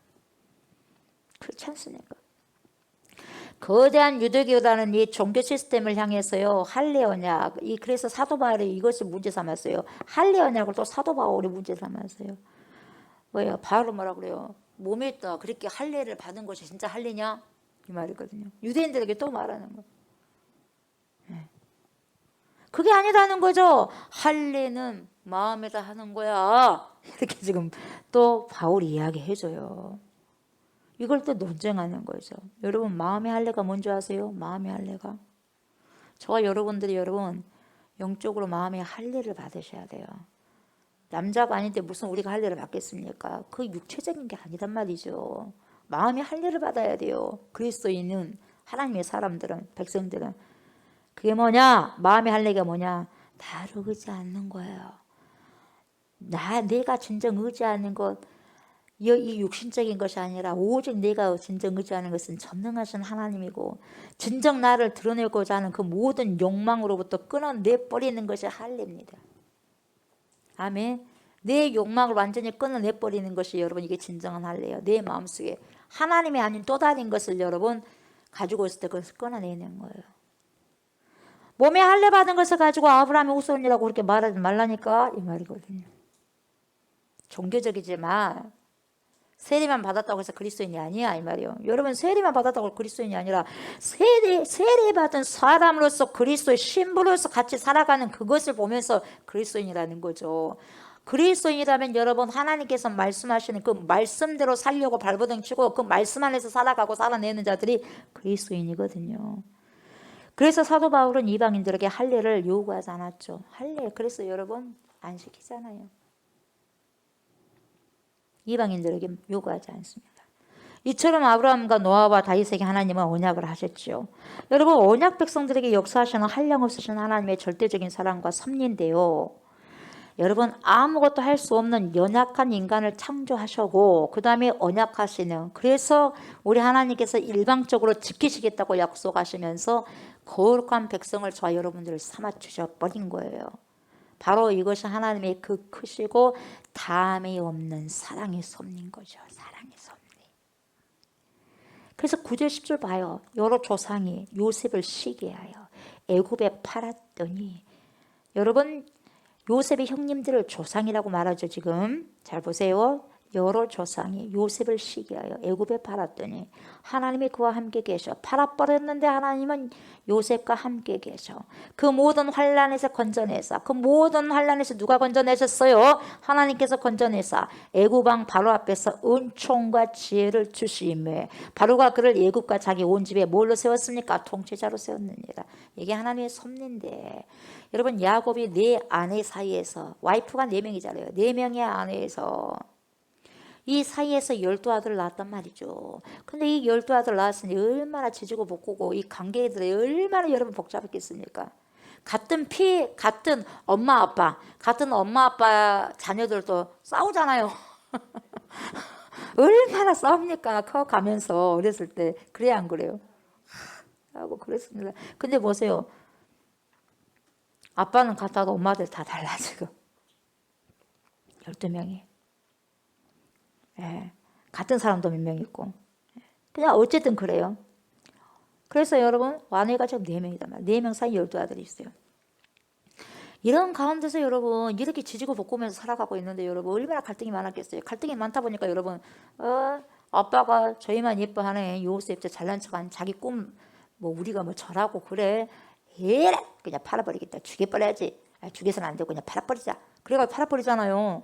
그렇지 않습니까? 거대한 유대교라는 이 종교 시스템을 향해서요, 할례 언약, 그래서 사도 바울이 이것을 문제 삼았어요. 할례 언약을 또 사도 바울이 문제 삼았어요. 뭐예요? 바울은 뭐라 그래요? 몸에 있다 그렇게 할례를 받은 것이 진짜 할례냐? 이 말이거든요. 유대인들에게 또 말하는 거. 그게 아니라는 거죠. 할례는 마음에다 하는 거야. 이렇게 지금 또 바울이 이야기해줘요. 이걸 또 논쟁하는 거죠. 여러분 마음의 할례가 뭔지 아세요? 마음의 할례가. 저와 여러분들이 여러분 영적으로 마음의 할례를 받으셔야 돼요. 남자가 아닌데 무슨 우리가 할례를 받겠습니까? 그 육체적인 게 아니란 말이죠. 마음의 할례를 받아야 돼요. 그리스도인은 하나님의 사람들은 백성들은 그게 뭐냐? 마음의 할례가 뭐냐? 나를 의지하는 거예요. 내가 진정 의지하는 것, 이 육신적인 것이 아니라 오직 내가 진정 의지하는 것은 전능하신 하나님이고 진정 나를 드러내고자 하는 그 모든 욕망으로부터 끊어내 버리는 것이 할례입니다. 아멘. 내 욕망을 완전히 끊어내 버리는 것이 여러분 이게 진정한 할례예요. 내 마음속에 하나님이 아닌 또 다른 것을 여러분 가지고 있을 때 그것을 끊어내는 거예요. 몸에 할례 받은 것을 가지고 아브라함의 후손이라고 그렇게 말하지 말라니까 이 말이거든요. 종교적이지만 세례만 받았다고 해서 그리스도인이 아니야 이 말이에요. 여러분 세례만 받았다고 그리스도인이 아니라 세례 받은 사람으로서 그리스도의 신부로서 같이 살아가는 그것을 보면서 그리스도인이라는 거죠. 그리스도인이라면 여러분 하나님께서 말씀하시는 그 말씀대로 살려고 발버둥 치고 그 말씀 안에서 살아가고 살아내는 자들이 그리스도인이거든요. 그래서 사도 바울은 이방인들에게 할례를 요구하지 않았죠. 할례 그래서 여러분 안 시키잖아요. 이방인들에게 요구하지 않습니다. 이처럼 아브라함과 노아와 다윗에게 하나님은 언약을 하셨죠. 여러분 언약 백성들에게 역사하시는 한량없으신 하나님의 절대적인 사랑과 섭리인데요. 여러분 아무것도 할 수 없는 연약한 인간을 창조하셨고 그 다음에 언약하시는 그래서 우리 하나님께서 일방적으로 지키시겠다고 약속하시면서 거룩한 백성을 저와 여러분들을 삼아주셔버린 거예요. 바로 이것이 하나님의 그 크시고 다함이 없는 사랑의 섭리인 거죠. 사랑의 섭리. 그래서 9절 10절 봐요. 여러 조상이 요셉을 시기하여 애굽에 팔았더니 여러분 요셉의 형님들을 조상이라고 말하죠. 지금 잘 보세요. 여러 조상이 요셉을 시기하여 애굽에 팔았더니 하나님이 그와 함께 계셔. 팔아버렸는데 하나님은 요셉과 함께 계셔. 그 모든 환난에서 건져내사. 그 모든 환난에서 누가 건져내셨어요? 하나님께서 건져내사 애굽 왕 바로 앞에서 은총과 지혜를 주시매 바로가 그를 애굽과 자기 온 집에 뭘로 세웠습니까? 통치자로 세웠느니라. 이게 하나님의 섭리인데 여러분 야곱이 네 아내 사이에서 와이프가 4명이잖아요. 4명의 아내에서 이 사이에서 12아들을 낳았단 말이죠. 근데 이 12아들을 낳았으니 얼마나 지지고 볶고 이 관계들이 얼마나 여러분 복잡했겠습니까? 같은 피, 같은 엄마 아빠, 같은 엄마 아빠 자녀들도 싸우잖아요. 얼마나 싸웁니까? 커가면서 어렸을 때. 그래야 안 그래요? 하고 그랬습니다. 근데 보세요. 아빠는 같아도 엄마들 다 달라 지금. 12명이. 예, 같은 사람도 몇 명 있고 그냥 어쨌든 그래요. 그래서 여러분 아내가 지금 4명이단 말이에요. 4명 사이 12아들이 있어요. 이런 가운데서 여러분 이렇게 지지고 볶으면서 살아가고 있는데 여러분 얼마나 갈등이 많았겠어요. 갈등이 많다 보니까 여러분 아빠가 저희만 예뻐하네. 요셉 잘난 척한 자기 꿈 뭐 우리가 뭐 절하고 그래. 에라 그냥 팔아버리겠다. 죽여버려야지. 죽여서는 안 되고 그냥 팔아버리자. 그래가지고 팔아버리잖아요.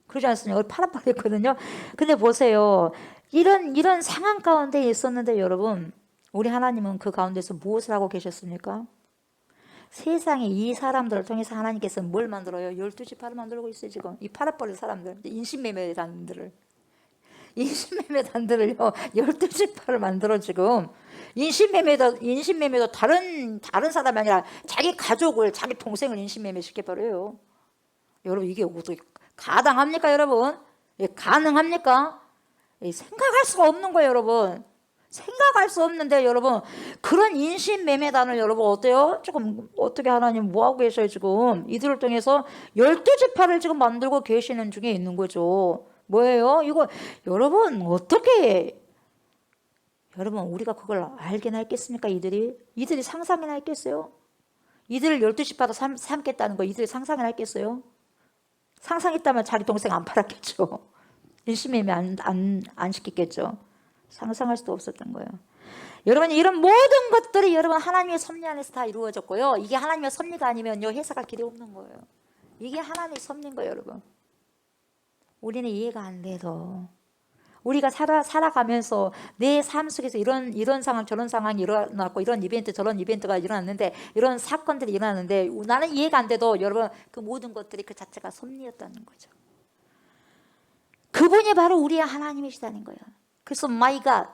그러지 않습니까? 팔아버렸거든요. 근데 보세요. 이런 상황 가운데 있었는데 여러분 우리 하나님은 그 가운데서 무엇을 하고 계셨습니까? 세상에 이 사람들을 통해서 하나님께서 뭘 만들어요? 12지파를 만들고 있어요. 지금 이 팔아버린 사람들 인신매매단들을 12지파를 만들어 지금 인신매매도 다른 사람이 아니라 자기 가족을, 자기 동생을 인신매매 시켜버려요. 여러분, 이게 어떻게 가당합니까, 여러분? 가능합니까? 생각할 수가 없는 거예요, 여러분. 생각할 수 없는데, 여러분, 그런 인신매매단을 여러분 어때요? 조금 어떻게 하나님 뭐하고 계셔요, 지금? 이들을 통해서 12지파를 지금 만들고 계시는 중에 있는 거죠. 뭐예요? 이거 여러분 어떻게, 여러분 우리가 그걸 알게나 했겠습니까? 이들이 상상이나 했겠어요? 이들을 12지파로 삼겠다는 거 이들이 상상이나 했겠어요? 상상했다면 자기 동생 안 팔았겠죠. 인신매매 안 시켰겠죠. 상상할 수도 없었던 거예요. 여러분, 이런 모든 것들이 여러분 하나님의 섭리 안에서 다 이루어졌고요. 이게 하나님의 섭리가 아니면요, 해석할 길이 없는 거예요. 이게 하나님의 섭리인 거예요, 여러분. 우리는 이해가 안 돼도, 우리가 살아가면서 내 삶 속에서 이런 상황 저런 상황이 일어났고, 이런 이벤트 저런 이벤트가 일어났는데, 이런 사건들이 일어났는데 나는 이해가 안 돼도 여러분, 그 모든 것들이 그 자체가 섭리였다는 거죠. 그분이 바로 우리의 하나님이시다는 거예요. 그래서 My God,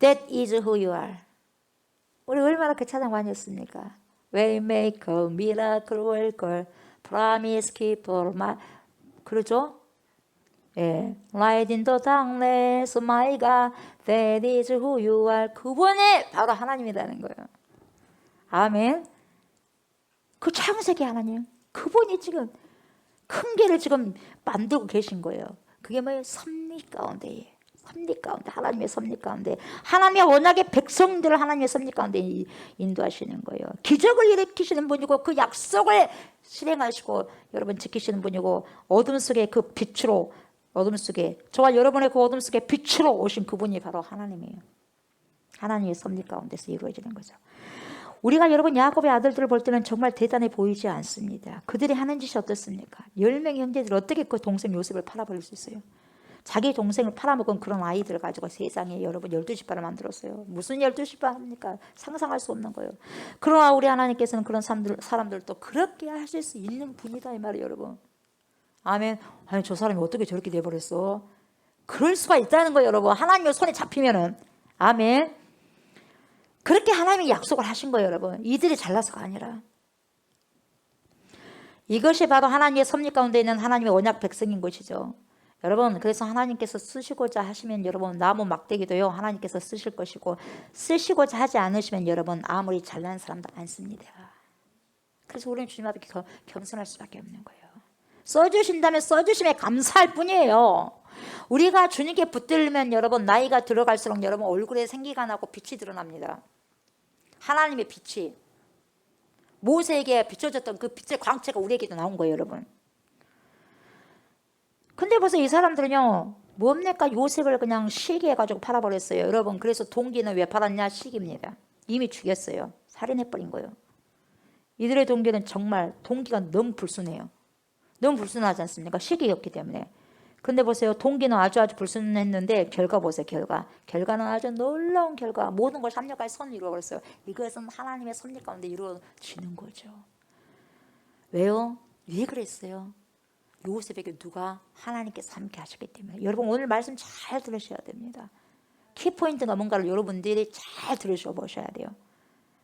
that is who you are. 우리 얼마나 그 찬양 많이 했습니까? Waymaker, Miracle Worker, Promise Keeper, 그러죠? 예, Light in the darkness, My God, that is who you are. 그분이 바로 하나님이라는 거예요. 아멘. 그 창세기 하나님, 그분이 지금 큰 길을 지금 만들고 계신 거예요. 그게 뭐예요? 섭리 가운데, 하나님의 섭리 가운데, 하나님의 언약의 백성들을 하나님의 섭리 가운데 인도하시는 거예요. 기적을 일으키시는 분이고, 그 약속을 실행하시고 여러분 지키시는 분이고, 어둠 속에 그 빛으로, 어둠 속에, 저와 여러분의 그 어둠 속에 빛으로 오신 그분이 바로 하나님이에요. 하나님의 섭리 가운데서 이루어지는 거죠. 우리가 여러분 야곱의 아들들을 볼 때는 정말 대단해 보이지 않습니다. 그들이 하는 짓이 어떻습니까? 10명의 형제들이 어떻게 그 동생 요셉을 팔아버릴 수 있어요? 자기 동생을 팔아먹은 그런 아이들을 가지고 세상에 여러분 12지파를 만들었어요. 무슨 12지파 합니까? 상상할 수 없는 거예요. 그러나 우리 하나님께서는 그런 사람들도 그렇게 하실 수 있는 분이다, 이 말이에요, 여러분. 아멘. 아니, 저 사람이 어떻게 저렇게 돼버렸어? 그럴 수가 있다는 거예요, 여러분. 하나님의 손에 잡히면은. 아멘. 그렇게 하나님이 약속을 하신 거예요, 여러분. 이들이 잘나서가 아니라. 이것이 바로 하나님의 섭리 가운데 있는 하나님의 언약 백성인 것이죠. 여러분, 그래서 하나님께서 쓰시고자 하시면 여러분 나무 막대기도요, 하나님께서 쓰실 것이고, 쓰시고자 하지 않으시면 여러분 아무리 잘난 사람도 안 씁니다. 그래서 우리는 주님 앞에 겸손할 수밖에 없는 거예요. 써주신다면 써주심에 감사할 뿐이에요. 우리가 주님께 붙들면 여러분 나이가 들어갈수록 여러분 얼굴에 생기가 나고 빛이 드러납니다. 하나님의 빛이, 모세에게 비춰졌던 그 빛의 광채가 우리에게도 나온 거예요, 여러분. 근데 벌써 이 사람들은요, 뭡니까? 요셉을 그냥 시기 해가지고 팔아버렸어요, 여러분. 그래서 동기는 왜 팔았냐? 시기입니다. 이미 죽였어요. 살인해버린 거예요. 이들의 동기는 정말 동기가 너무 불순해요. 너무 불순하지 않습니까? 시기였기 때문에. 근데 보세요, 동기는 아주 불순했는데 결과 보세요. 결과는 아주 놀라운 결과, 모든 것이 합력하여 선을 이루어버렸어요. 이것은 하나님의 섭리 가운데 이루어지는 거죠. 왜요? 왜 그랬어요? 요셉에게 누가? 하나님께서 함께 하셨기 때문에. 여러분 오늘 말씀 잘 들으셔야 됩니다. 키포인트가 뭔가를 여러분들이 잘 들으셔보셔야 돼요.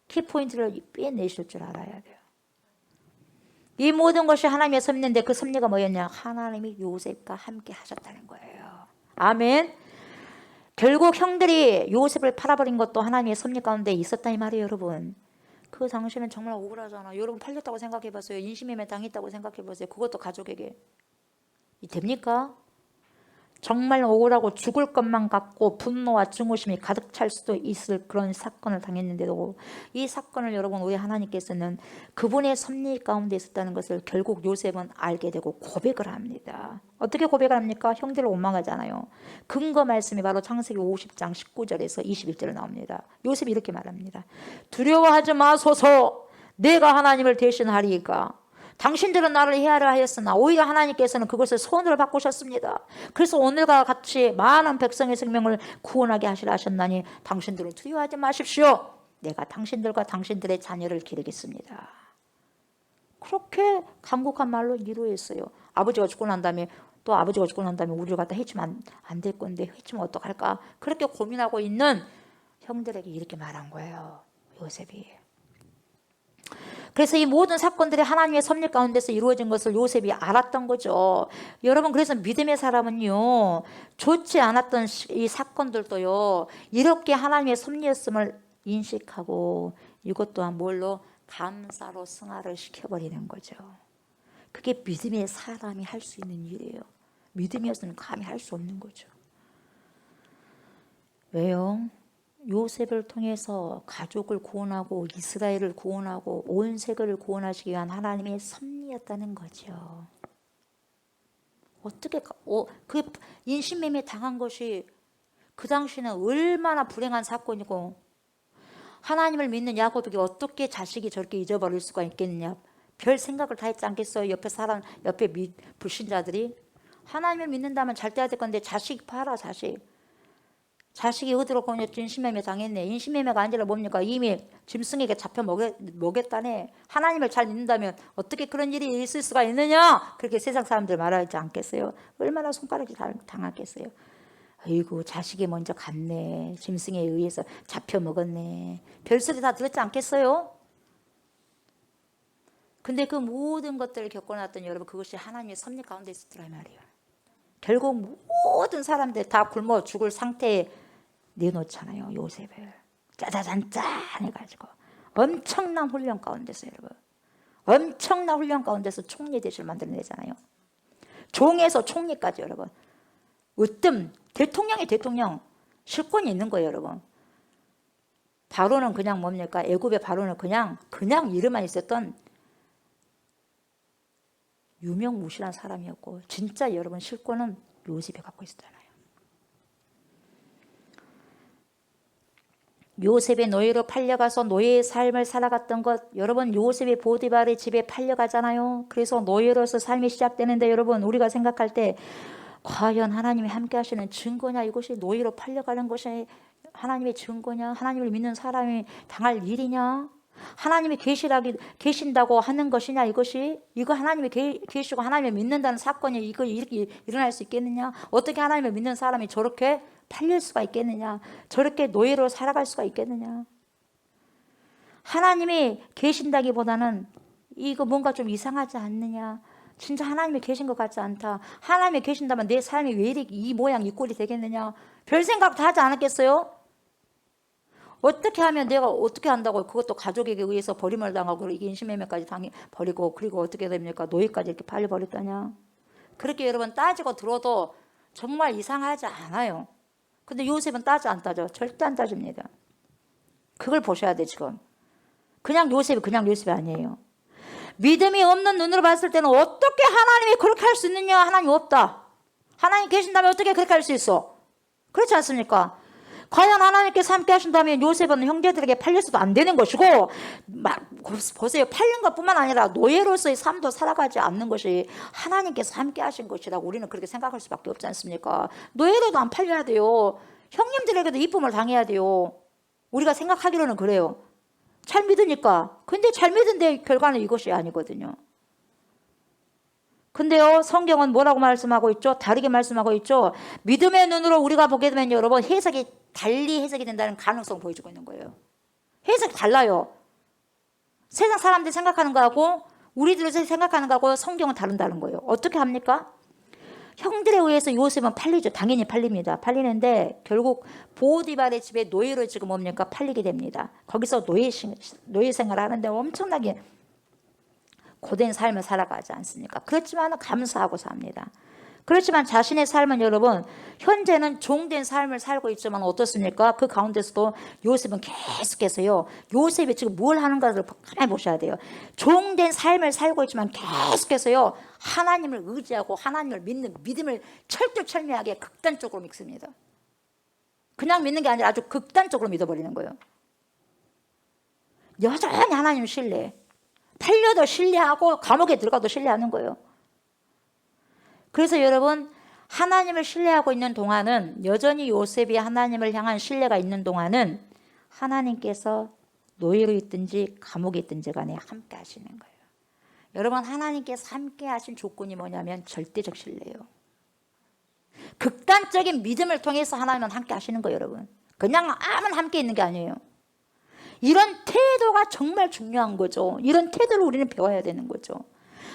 키포인트를 빼내실 줄 알아야 돼요. 이 모든 것이 하나님의 섭리인데 그 섭리가 뭐였냐? 하나님이 요셉과 함께 하셨다는 거예요. 아멘. 결국 형들이 요셉을 팔아버린 것도 하나님의 섭리 가운데 있었다, 이 말이에요, 여러분. 그 당시는 정말 억울하잖아. 여러분 팔렸다고 생각해봤어요. 인신매매 당했다고 생각해보세요. 그것도 가족에게. 이 됩니까? 정말 억울하고 죽을 것만 같고 분노와 증오심이 가득 찰 수도 있을 그런 사건을 당했는데도, 이 사건을 여러분 우리 하나님께서는 그분의 섭리 가운데 있었다는 것을 결국 요셉은 알게 되고 고백을 합니다. 어떻게 고백을 합니까? 형들을 원망하잖아요. 근거 말씀이 바로 창세기 50장 19절에서 21절에 나옵니다. 요셉이 이렇게 말합니다. 두려워하지 마소서, 내가 하나님을 대신하리이까. 당신들은 나를 해하려 하였으나 오히려 하나님께서는 그것을 손으로 바꾸셨습니다. 그래서 오늘과 같이 많은 백성의 생명을 구원하게 하시라 하셨나니 당신들은 두려워하지 마십시오. 내가 당신들과 당신들의 자녀를 기르겠습니다. 그렇게 간곡한 말로 이루어졌어요. 아버지가 죽고 난 다음에 우리를 갖다 해치면 안 될 건데 해치면 어떡할까? 그렇게 고민하고 있는 형들에게 이렇게 말한 거예요. 요셉이. 그래서 이 모든 사건들이 하나님의 섭리 가운데서 이루어진 것을 요셉이 알았던 거죠. 여러분, 그래서 믿음의 사람은요, 좋지 않았던 이 사건들도요, 이렇게 하나님의 섭리였음을 인식하고 이것 또한 뭘로? 감사로 승화를 시켜버리는 거죠. 그게 믿음의 사람이 할 수 있는 일이에요. 믿음이었으면 감히 할 수 없는 거죠. 왜요? 요셉을 통해서 가족을 구원하고 이스라엘을 구원하고 온 세계를 구원하시기 위한 하나님의 섭리였다는 거죠. 어떻게 그 인신매매 당한 것이 그 당시는 얼마나 불행한 사건이고, 하나님을 믿는 야곱에게 어떻게 자식이 저렇게 잊어버릴 수가 있겠느냐. 별 생각을 다 했지 않겠어요? 옆에 불신자들이. 하나님을 믿는다면 잘 돼야 될 건데 자식 봐라, 자식이 어디로 보냈지? 인신매매 당했네. 인신매매가 아니라 뭡니까? 이미 짐승에게 잡혀 먹였다네. 하나님을 잘 믿는다면 어떻게 그런 일이 있을 수가 있느냐? 그렇게 세상 사람들 말하지 않겠어요? 얼마나 손가락이 당하겠어요? 아이고, 자식이 먼저 갔네. 짐승에 의해서 잡혀 먹었네. 별소리 다 들었지 않겠어요? 근데 그 모든 것들을 겪어놨던 여러분, 그것이 하나님의 섭리 가운데 있었더라 말이에요. 결국 모든 사람들 다 굶어 죽을 상태에 내놓잖아요. 요셉을 짜자잔짠 해가지고 엄청난 훈련 가운데서, 여러분, 엄청난 훈련 가운데서 총리 대신을 만들어내잖아요. 종에서 총리까지, 여러분. 으뜸 대통령 실권이 있는 거예요, 여러분. 바로는 그냥 뭡니까? 애굽의 바로는 그냥 이름만 있었던 유명무실한 사람이었고, 진짜 여러분 실권은 요셉이 갖고 있었잖아요. 요셉의 노예로 팔려가서 노예의 삶을 살아갔던 것, 여러분, 요셉이 보디발의 집에 팔려가잖아요. 그래서 노예로서 삶이 시작되는데, 여러분, 우리가 생각할 때 과연 하나님이 함께 하시는 증거냐? 이것이 노예로 팔려가는 것이 하나님의 증거냐? 하나님을 믿는 사람이 당할 일이냐? 하나님이 계신다고 하는 것이냐? 이거 하나님이 계시고 하나님을 믿는다는 사건이 이거 이렇게 일어날 수 있겠느냐? 어떻게 하나님을 믿는 사람이 저렇게 팔릴 수가 있겠느냐? 저렇게 노예로 살아갈 수가 있겠느냐? 하나님이 계신다기보다는 이거 뭔가 좀 이상하지 않느냐? 진짜 하나님이 계신 것 같지 않다. 하나님이 계신다면 내 삶이 왜 이렇게 이 모양 이 꼴이 되겠느냐? 별 생각도 하지 않았겠어요? 어떻게 하면 내가 어떻게 한다고, 그것도 가족에게 의해서 버림을 당하고 이게 인신매매까지 버리고, 그리고 어떻게 됩니까? 노예까지 이렇게 팔려버렸다냐? 그렇게 여러분 따지고 들어도 정말 이상하지 않아요. 근데 요셉은 안 따져. 절대 안 따집니다. 그걸 보셔야 돼. 지금 그냥 요셉이 아니에요. 믿음이 없는 눈으로 봤을 때는 어떻게 하나님이 그렇게 할 수 있느냐? 하나님 없다. 하나님 계신다면 어떻게 그렇게 할 수 있어? 그렇지 않습니까? 과연 하나님께서 함께 하신다면 요셉은 형제들에게 팔려서도 안 되는 것이고, 보세요. 팔린 것뿐만 아니라 노예로서의 삶도 살아가지 않는 것이 하나님께서 함께 하신 것이라고 우리는 그렇게 생각할 수밖에 없지 않습니까? 노예로도 안 팔려야 돼요. 형님들에게도 이쁨을 당해야 돼요. 우리가 생각하기로는 그래요. 잘 믿으니까. 근데 잘 믿은데 결과는 이것이 아니거든요. 근데요, 성경은 뭐라고 말씀하고 있죠? 다르게 말씀하고 있죠? 믿음의 눈으로 우리가 보게 되면 여러분, 달리 해석이 된다는 가능성을 보여주고 있는 거예요. 해석이 달라요. 세상 사람들이 생각하는 거하고 우리들이 생각하는 거하고 성경은 다른다는 거예요. 어떻게 합니까? 형들에 의해서 요셉은 팔리죠. 당연히 팔립니다. 팔리는데 결국 보디발의 집에 노예로 지금 뭡니까? 팔리게 됩니다. 거기서 노예 생활을 하는데 엄청나게 고된 삶을 살아가지 않습니까? 그렇지만 감사하고 삽니다. 그렇지만 자신의 삶은 여러분, 현재는 종된 삶을 살고 있지만 어떻습니까? 그 가운데서도 요셉은 계속해서요, 요셉이 지금 뭘 하는가를 가만히 보셔야 돼요. 종된 삶을 살고 있지만 계속해서요, 하나님을 의지하고 하나님을 믿는 믿음을 철두철미하게 극단적으로 믿습니다. 그냥 믿는 게 아니라 아주 극단적으로 믿어버리는 거예요. 여전히 하나님 신뢰, 팔려도 신뢰하고 감옥에 들어가도 신뢰하는 거예요. 그래서 여러분, 하나님을 신뢰하고 있는 동안은, 여전히 요셉이 하나님을 향한 신뢰가 있는 동안은 하나님께서 노예로 있든지 감옥에 있든지 간에 함께 하시는 거예요. 여러분, 하나님께서 함께 하신 조건이 뭐냐면 절대적 신뢰예요. 극단적인 믿음을 통해서 하나님은 함께 하시는 거예요, 여러분. 그냥 아무나 함께 있는 게 아니에요. 이런 태도가 정말 중요한 거죠. 이런 태도를 우리는 배워야 되는 거죠.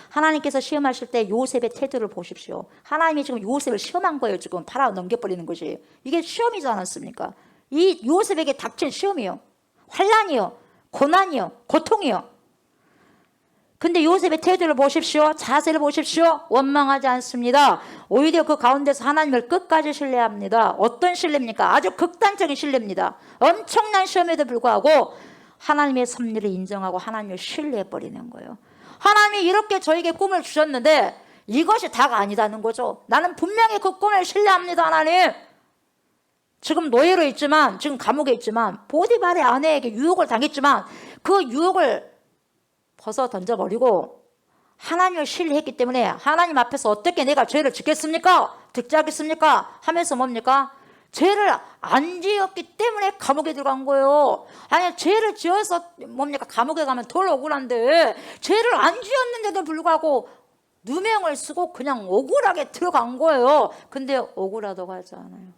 하나님께서 시험하실 때 요셉의 태도를 보십시오. 하나님이 지금 요셉을 시험한 거예요. 지금 팔아 넘겨버리는 것이. 이게 시험이지 않았습니까? 이 요셉에게 닥친 시험이요, 환난이요, 고난이요, 고통이요. 근데 요셉의 태도를 보십시오. 자세를 보십시오. 원망하지 않습니다. 오히려 그 가운데서 하나님을 끝까지 신뢰합니다. 어떤 신뢰입니까? 아주 극단적인 신뢰입니다. 엄청난 시험에도 불구하고 하나님의 섭리를 인정하고 하나님을 신뢰해버리는 거예요. 하나님이 이렇게 저에게 꿈을 주셨는데 이것이 다가 아니다는 거죠. 나는 분명히 그 꿈을 신뢰합니다. 하나님, 지금 노예로 있지만, 지금 감옥에 있지만, 보디발의 아내에게 유혹을 당했지만 그 유혹을 벗어 던져버리고 하나님을 신뢰했기 때문에 하나님 앞에서 어떻게 내가 죄를 짓겠습니까? 득죄하겠습니까? 하면서 뭡니까? 죄를 안 지었기 때문에 감옥에 들어간 거예요. 아니, 죄를 지어서 뭡니까? 감옥에 가면 덜 억울한데 죄를 안 지었는데도 불구하고 누명을 쓰고 그냥 억울하게 들어간 거예요. 근데 억울하다고 하지 않아요.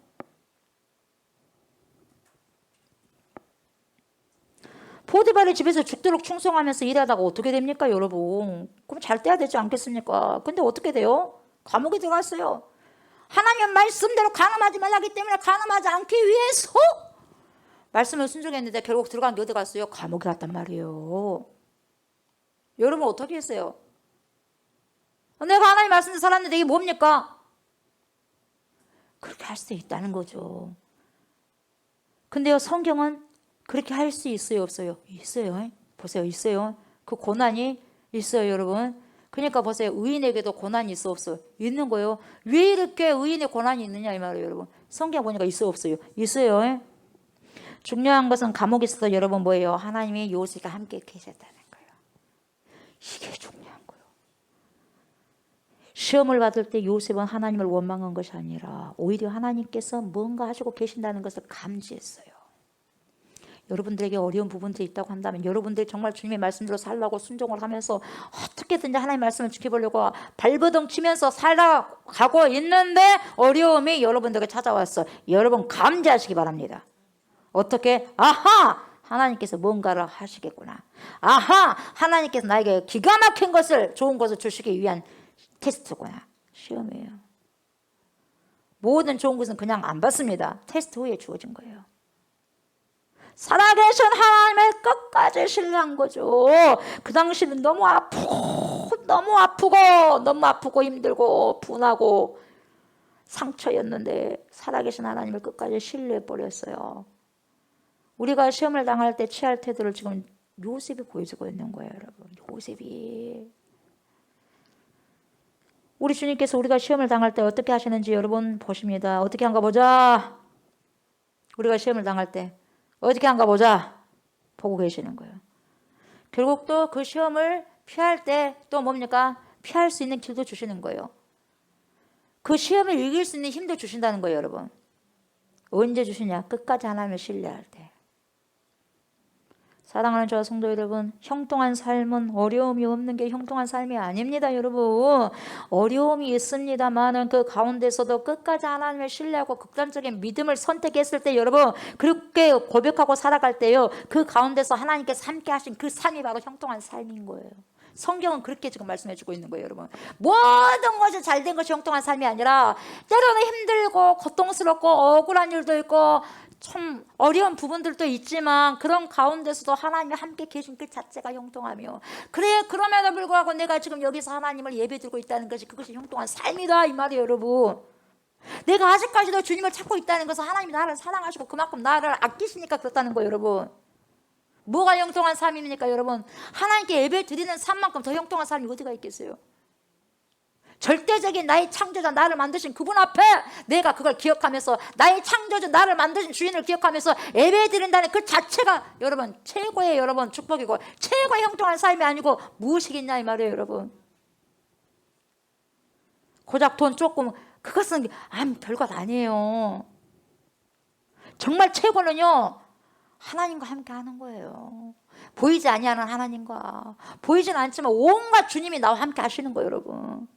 포디발의 집에서 죽도록 충성하면서 일하다가 어떻게 됩니까, 여러분? 그럼 잘 떼야 되지 않겠습니까? 근데 어떻게 돼요? 감옥에 들어갔어요. 하나님 말씀대로 간음하지 말라기 때문에 간음하지 않기 위해서 말씀을 순종했는데 결국 들어간 게 어디 갔어요? 감옥에 갔단 말이에요. 여러분 어떻게 했어요? 내가 하나님 말씀대로 살았는데 이게 뭡니까? 그렇게 할 수 있다는 거죠. 근데요, 성경은 그렇게 할 수 있어요, 없어요? 있어요. 보세요, 있어요. 그 고난이 있어요, 여러분. 그러니까 보세요, 의인에게도 고난이 있어, 없어요? 있는 거예요. 왜 이렇게 의인의 고난이 있느냐 이 말이에요, 여러분. 성경 보니까 있어, 없어요? 있어요. 중요한 것은 감옥에 있어도 여러분 뭐예요? 하나님이 요셉과 함께 계셨다는 거예요. 이게 중요한 거예요. 시험을 받을 때 요셉은 하나님을 원망한 것이 아니라 오히려 하나님께서 뭔가 하시고 계신다는 것을 감지했어요. 여러분들에게 어려운 부분들이 있다고 한다면 여러분들이 정말 주님의 말씀대로 살라고 순종을 하면서 어떻게든지 하나님의 말씀을 지켜보려고 발버둥 치면서 살아가고 있는데 어려움이 여러분들에게 찾아왔어. 여러분 감지하시기 바랍니다. 어떻게? 아하! 하나님께서 뭔가를 하시겠구나. 아하! 하나님께서 나에게 기가 막힌 것을, 좋은 것을 주시기 위한 테스트구나. 시험이에요. 모든 좋은 것은 그냥 안 받습니다. 테스트 후에 주어진 거예요. 살아계신 하나님을 끝까지 신뢰한 거죠. 그 당시는 너무 아프고 힘들고 분하고 상처였는데 살아계신 하나님을 끝까지 신뢰해버렸어요. 우리가 시험을 당할 때 취할 태도를 지금 요셉이 보여주고 있는 거예요, 여러분. 요셉이. 우리 주님께서 우리가 시험을 당할 때 어떻게 하시는지 여러분 보십니다. 어떻게 한가 보자. 우리가 시험을 당할 때 어떻게 한가 보자 보고 계시는 거예요. 결국 또 그 시험을 피할 때 또 뭡니까? 피할 수 있는 길도 주시는 거예요. 그 시험을 이길 수 있는 힘도 주신다는 거예요, 여러분. 언제 주시냐? 끝까지 하나님을 신뢰할 때. 사랑하는 저와 성도 여러분, 형통한 삶은 어려움이 없는 게 형통한 삶이 아닙니다, 여러분. 어려움이 있습니다만은 그 가운데서도 끝까지 하나님을 신뢰하고 극단적인 믿음을 선택했을 때 여러분, 그렇게 고백하고 살아갈 때요, 그 가운데서 하나님께서 함께 하신 그 삶이 바로 형통한 삶인 거예요. 성경은 그렇게 지금 말씀해주고 있는 거예요, 여러분. 모든 것이 잘된 것이 형통한 삶이 아니라 때로는 힘들고 고통스럽고 억울한 일도 있고 참 어려운 부분들도 있지만 그런 가운데서도 하나님이 함께 계신 그 자체가 형통하며, 그래, 그럼에도 불구하고 내가 지금 여기서 하나님을 예배드리고 있다는 것이 그것이 형통한 삶이다 이 말이에요, 여러분. 내가 아직까지도 주님을 찾고 있다는 것은 하나님이 나를 사랑하시고 그만큼 나를 아끼시니까 그렇다는 거예요, 여러분. 뭐가 형통한 삶입니까, 여러분? 하나님께 예배 드리는 삶만큼 더 형통한 삶이 어디가 있겠어요? 절대적인 나의 창조자, 나를 만드신 그분 앞에 내가 그걸 기억하면서 나의 창조자, 나를 만드신 주인을 기억하면서 예배 드린다는 그 자체가 여러분 최고의 여러분 축복이고 최고의 형통한 삶이 아니고 무엇이겠냐 이 말이에요, 여러분. 고작 돈 조금, 그것은 별것 아니에요. 정말 최고는요, 하나님과 함께 하는 거예요. 보이지 아니하는 하나님과, 보이지는 않지만 온갖 주님이 나와 함께 하시는 거예요, 여러분.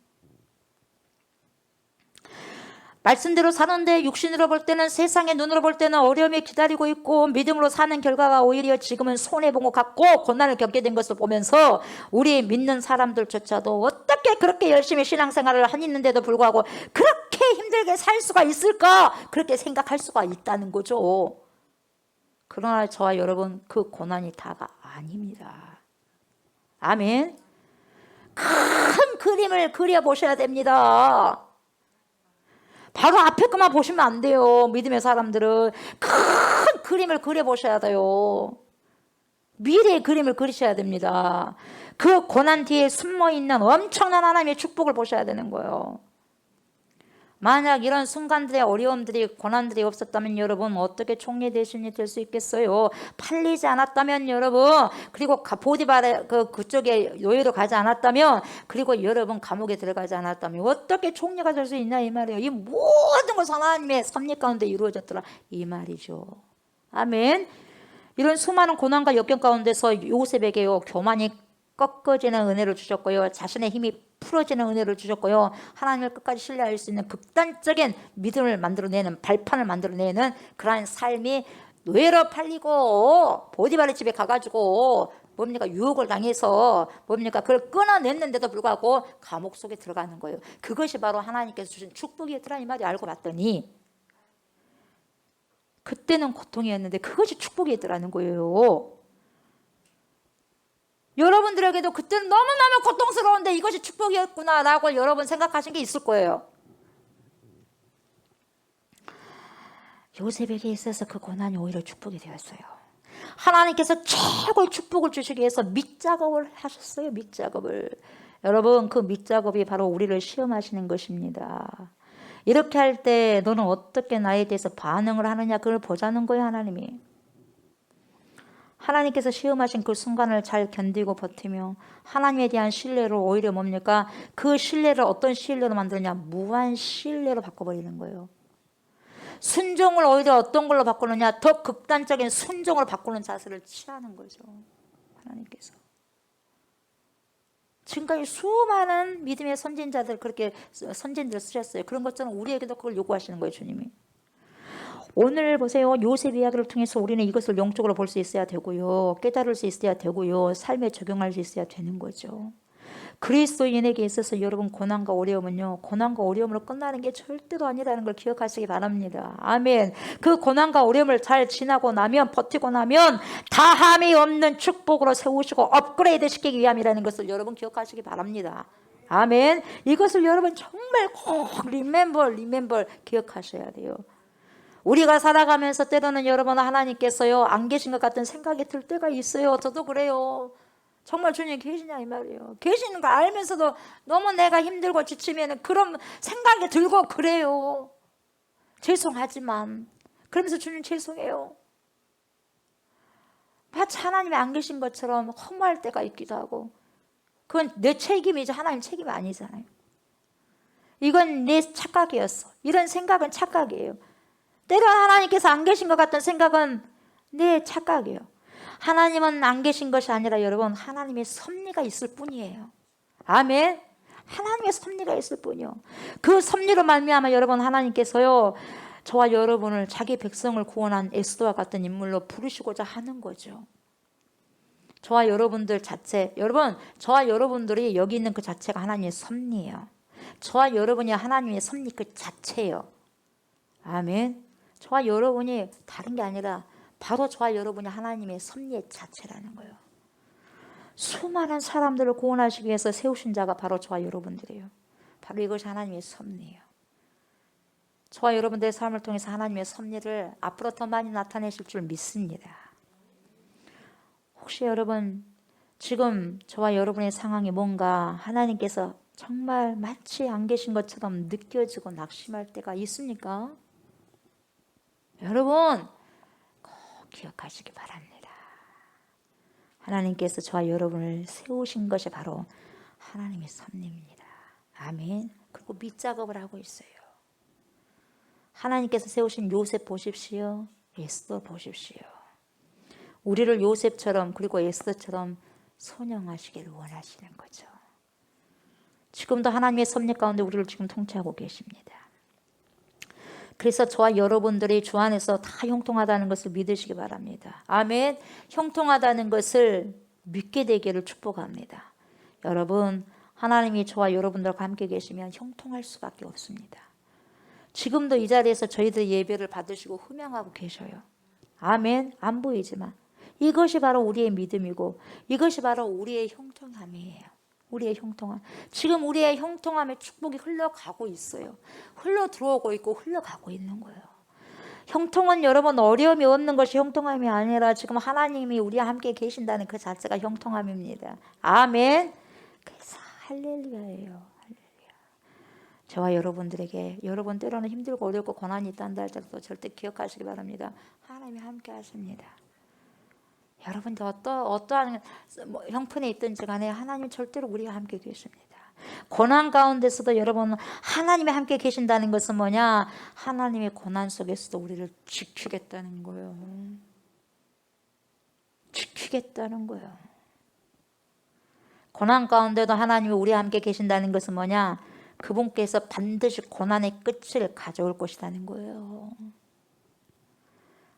말씀대로 사는데 육신으로 볼 때는, 세상의 눈으로 볼 때는 어려움이 기다리고 있고 믿음으로 사는 결과가 오히려 지금은 손해본 것 같고 고난을 겪게 된 것을 보면서 우리 믿는 사람들조차도 어떻게 그렇게 열심히 신앙생활을 하는데도 불구하고 그렇게 힘들게 살 수가 있을까, 그렇게 생각할 수가 있다는 거죠. 그러나 저와 여러분, 그 고난이 다가 아닙니다. 아멘. 큰 그림을 그려보셔야 됩니다. 바로 앞에 것만 보시면 안 돼요. 믿음의 사람들은 큰 그림을 그려보셔야 돼요. 미래의 그림을 그리셔야 됩니다. 그 고난 뒤에 숨어있는 엄청난 하나님의 축복을 보셔야 되는 거예요. 만약 이런 순간들의 어려움들이, 고난들이 없었다면 여러분 어떻게 총리 대신이 될 수 있겠어요? 팔리지 않았다면 여러분, 그리고 보디발의 그쪽에 노예로 가지 않았다면, 그리고 여러분 감옥에 들어가지 않았다면 어떻게 총리가 될 수 있냐 이 말이에요. 이 모든 것은 하나님의 섭리 가운데 이루어졌더라 이 말이죠. 아멘. 이런 수많은 고난과 역경 가운데서 요셉에게요 교만이 꺾어지는 은혜를 주셨고요, 자신의 힘이 풀어지는 은혜를 주셨고요, 하나님을 끝까지 신뢰할 수 있는 극단적인 믿음을 만들어내는, 발판을 만들어내는 그러한 삶이, 노예로 팔리고 보디발의 집에 가가지고 뭡니까, 유혹을 당해서 뭡니까, 그걸 끊어냈는데도 불구하고 감옥 속에 들어가는 거예요. 그것이 바로 하나님께서 주신 축복이었더라 이 말이. 알고 봤더니 그때는 고통이었는데 그것이 축복이었더라는 거예요. 여러분들에게도 그때는 너무너무 고통스러운데 이것이 축복이었구나라고 여러분 생각하신 게 있을 거예요. 요셉에게 있어서 그 고난이 오히려 축복이 되었어요. 하나님께서 최고의 축복을 주시기 위해서 밑작업을 하셨어요. 밑작업을. 여러분, 그 밑작업이 바로 우리를 시험하시는 것입니다. 이렇게 할 때 너는 어떻게 나에 대해서 반응을 하느냐, 그걸 보자는 거예요. 하나님이. 하나님께서 시험하신 그 순간을 잘 견디고 버티며 하나님에 대한 신뢰로 오히려 뭡니까? 그 신뢰를 어떤 신뢰로 만드느냐? 무한 신뢰로 바꿔버리는 거예요. 순종을 오히려 어떤 걸로 바꾸느냐? 더 극단적인 순종을 바꾸는 자세를 취하는 거죠. 하나님께서. 지금까지 수많은 믿음의 선진자들, 그렇게 선진들을 쓰셨어요. 그런 것처럼 우리에게도 그걸 요구하시는 거예요, 주님이. 오늘 보세요. 요셉 이야기를 통해서 우리는 이것을 영적으로 볼 수 있어야 되고요, 깨달을 수 있어야 되고요, 삶에 적용할 수 있어야 되는 거죠. 그리스도인에게 있어서 여러분 고난과 어려움은요, 고난과 어려움으로 끝나는 게 절대로 아니라는 걸 기억하시기 바랍니다. 아멘. 그 고난과 어려움을 잘 지나고 나면, 버티고 나면 다함이 없는 축복으로 세우시고 업그레이드 시키기 위함이라는 것을 여러분 기억하시기 바랍니다. 아멘. 이것을 여러분 정말 꼭 리멤버 기억하셔야 돼요. 우리가 살아가면서 때로는 여러분 하나님께서요 안 계신 것 같은 생각이 들 때가 있어요. 저도 그래요. 정말 주님 계시냐 이 말이에요. 계시는 거 알면서도 너무 내가 힘들고 지치면 그런 생각이 들고 그래요. 죄송하지만 그러면서 주님 죄송해요. 마치 하나님이 안 계신 것처럼 허무할 때가 있기도 하고, 그건 내 책임이지 하나님 책임이 아니잖아요. 이건 내 착각이었어. 이런 생각은 착각이에요. 때로 하나님께서 안 계신 것 같은 생각은 내 착각이에요. 하나님은 안 계신 것이 아니라 여러분 하나님의 섭리가 있을 뿐이에요. 아멘. 하나님의 섭리가 있을 뿐이요. 그 섭리로 말미암아 여러분 하나님께서요 저와 여러분을 자기 백성을 구원한 에스더와 같은 인물로 부르시고자 하는 거죠. 저와 여러분들 자체, 여러분 저와 여러분들이 여기 있는 그 자체가 하나님의 섭리예요. 저와 여러분이 하나님의 섭리 그 자체예요. 아멘. 저와 여러분이 다른 게 아니라 바로 저와 여러분이 하나님의 섭리의 자체라는 거예요. 수많은 사람들을 구원하시기 위해서 세우신 자가 바로 저와 여러분들이에요. 바로 이것이 하나님의 섭리예요. 저와 여러분들의 삶을 통해서 하나님의 섭리를 앞으로 더 많이 나타내실 줄 믿습니다. 혹시 여러분 지금 저와 여러분의 상황이 뭔가 하나님께서 정말 마치 안 계신 것처럼 느껴지고 낙심할 때가 있습니까? 여러분 꼭 기억하시기 바랍니다. 하나님께서 저와 여러분을 세우신 것이 바로 하나님의 섭리입니다. 아멘. 그리고 밑작업을 하고 있어요. 하나님께서 세우신 요셉 보십시오. 에스더 보십시오. 우리를 요셉처럼 그리고 에스더처럼 선영하시기를 원하시는 거죠. 지금도 하나님의 섭리 가운데 우리를 지금 통치하고 계십니다. 그래서 저와 여러분들이 주 안에서 다 형통하다는 것을 믿으시기 바랍니다. 아멘. 형통하다는 것을 믿게 되기를 축복합니다. 여러분, 하나님이 저와 여러분들과 함께 계시면 형통할 수밖에 없습니다. 지금도 이 자리에서 저희들 예배를 받으시고 흠양하고 계셔요. 아멘. 안 보이지만 이것이 바로 우리의 믿음이고 이것이 바로 우리의 형통함이에요. 우리의 형통함. 지금 우리의 형통함의 축복이 흘러가고 있어요. 흘러 들어오고 있고 흘러가고 있는 거예요. 형통은 여러분 어려움이 없는 것이 형통함이 아니라 지금 하나님이 우리와 함께 계신다는 그 자체가 형통함입니다. 아멘. 그래서 할렐루야예요. 저와 여러분들에게 여러분 때로는 힘들고 어렵고 고난이 있다는 할지라도 절대 기억하시기 바랍니다. 하나님이 함께 하십니다. 여러분들 어떠한 형편에 있든지 간에 하나님 절대로 우리와 함께 계십니다. 고난 가운데서도 여러분 하나님이 함께 계신다는 것은 뭐냐? 하나님의 고난 속에서도 우리를 지키겠다는 거예요. 지키겠다는 거예요. 고난 가운데도 하나님이 우리와 함께 계신다는 것은 뭐냐? 그분께서 반드시 고난의 끝을 가져올 것이라는 거예요.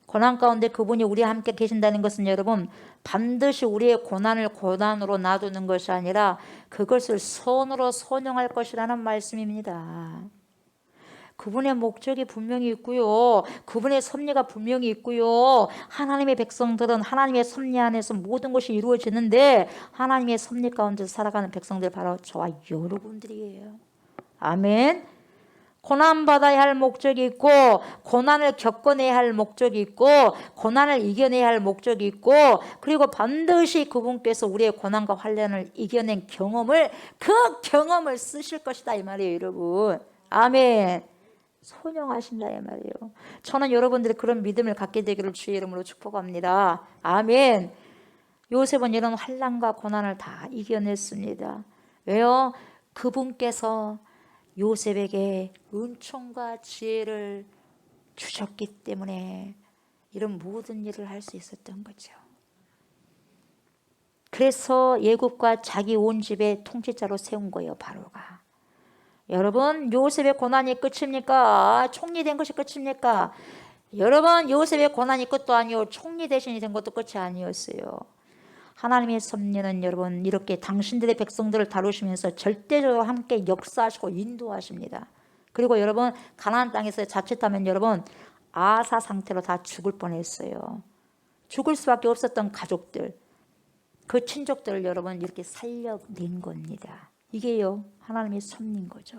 고난 가운데 그분이 우리와 함께 계신다는 것은 여러분 반드시 우리의 고난을 고난으로 놔두는 것이 아니라 그것을 선으로 선용할 것이라는 말씀입니다. 그분의 목적이 분명히 있고요. 그분의 섭리가 분명히 있고요. 하나님의 백성들은 하나님의 섭리 안에서 모든 것이 이루어지는데 하나님의 섭리 가운데 살아가는 백성들 바로 저와 여러분들이에요. 아멘. 고난받아야 할 목적이 있고 고난을 겪어내야 할 목적이 있고 고난을 이겨내야 할 목적이 있고 그리고 반드시 그분께서 우리의 고난과 환난을 이겨낸 그 경험을 쓰실 것이다 이 말이에요. 여러분. 아멘. 선용하신다 이 말이에요. 저는 여러분들이 그런 믿음을 갖게 되기를 주의 이름으로 축복합니다. 아멘. 요셉은 이런 환난과 고난을 다 이겨냈습니다. 왜요? 그분께서 요셉에게 은총과 지혜를 주셨기 때문에 이런 모든 일을 할 수 있었던 거죠. 그래서 애굽과 자기 온 집의 통치자로 세운 거예요. 바로가. 여러분 요셉의 고난이 끝입니까? 총리 된 것이 끝입니까? 여러분 요셉의 고난이 끝도 아니요 총리 대신이 된 것도 끝이 아니었어요. 하나님의 섭리는 여러분 이렇게 당신들의 백성들을 다루시면서 절대적으로 함께 역사하시고 인도하십니다. 그리고 여러분 가나안 땅에서 자칫하면 여러분 아사 상태로 다 죽을 뻔했어요. 죽을 수밖에 없었던 가족들, 그 친족들을 여러분 이렇게 살려낸 겁니다. 이게요 하나님의 섭리인 거죠.